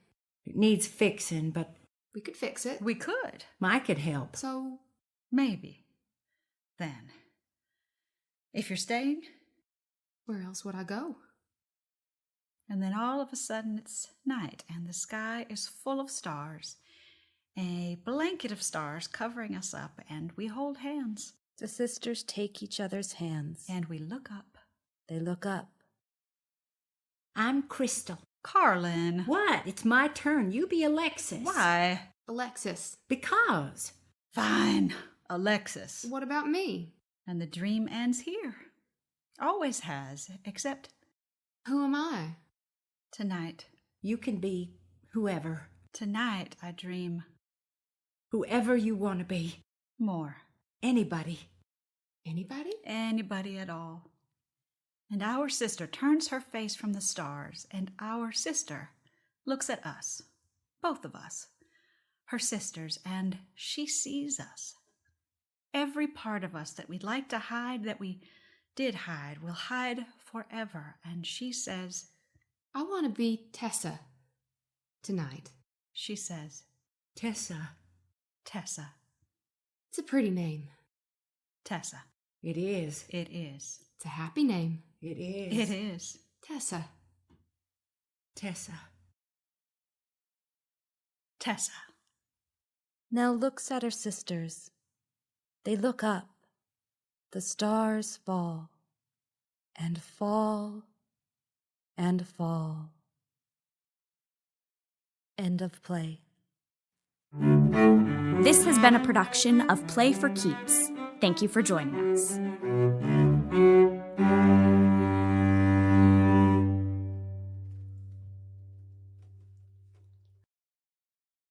It needs fixing, but We could fix it. We could. Mike could help. So, Maybe. Then. If you're staying. where else would I go? And then all of a sudden it's night and the sky is full of stars. A blanket of stars covering us up, and we hold hands. The sisters take each other's hands. And we look up. They look up. I'm Crystal. Carlin. What? It's my turn. You be Alexis. Why? Alexis. Because. Fine. Alexis. What about me? And the dream ends here. Always has, except Who am I? tonight. You can be whoever. Tonight I dream Whoever you want to be. more. Anybody. Anybody? Anybody at all. And our sister turns her face from the stars, and our sister looks at us. both of us, her sisters, and she sees us. Every part of us that we'd like to hide, that we did hide, will hide forever. And she says, I want to be Tessa tonight. She says, Tessa. Tessa. It's a pretty name. Tessa. It is. It is. It's a happy name. It is. It is. Tessa. Tessa. Tessa. Nell looks at her sisters. They look up. The stars fall, and fall, and fall. End of play. This has been a production of Play for Keeps. Thank you for joining us.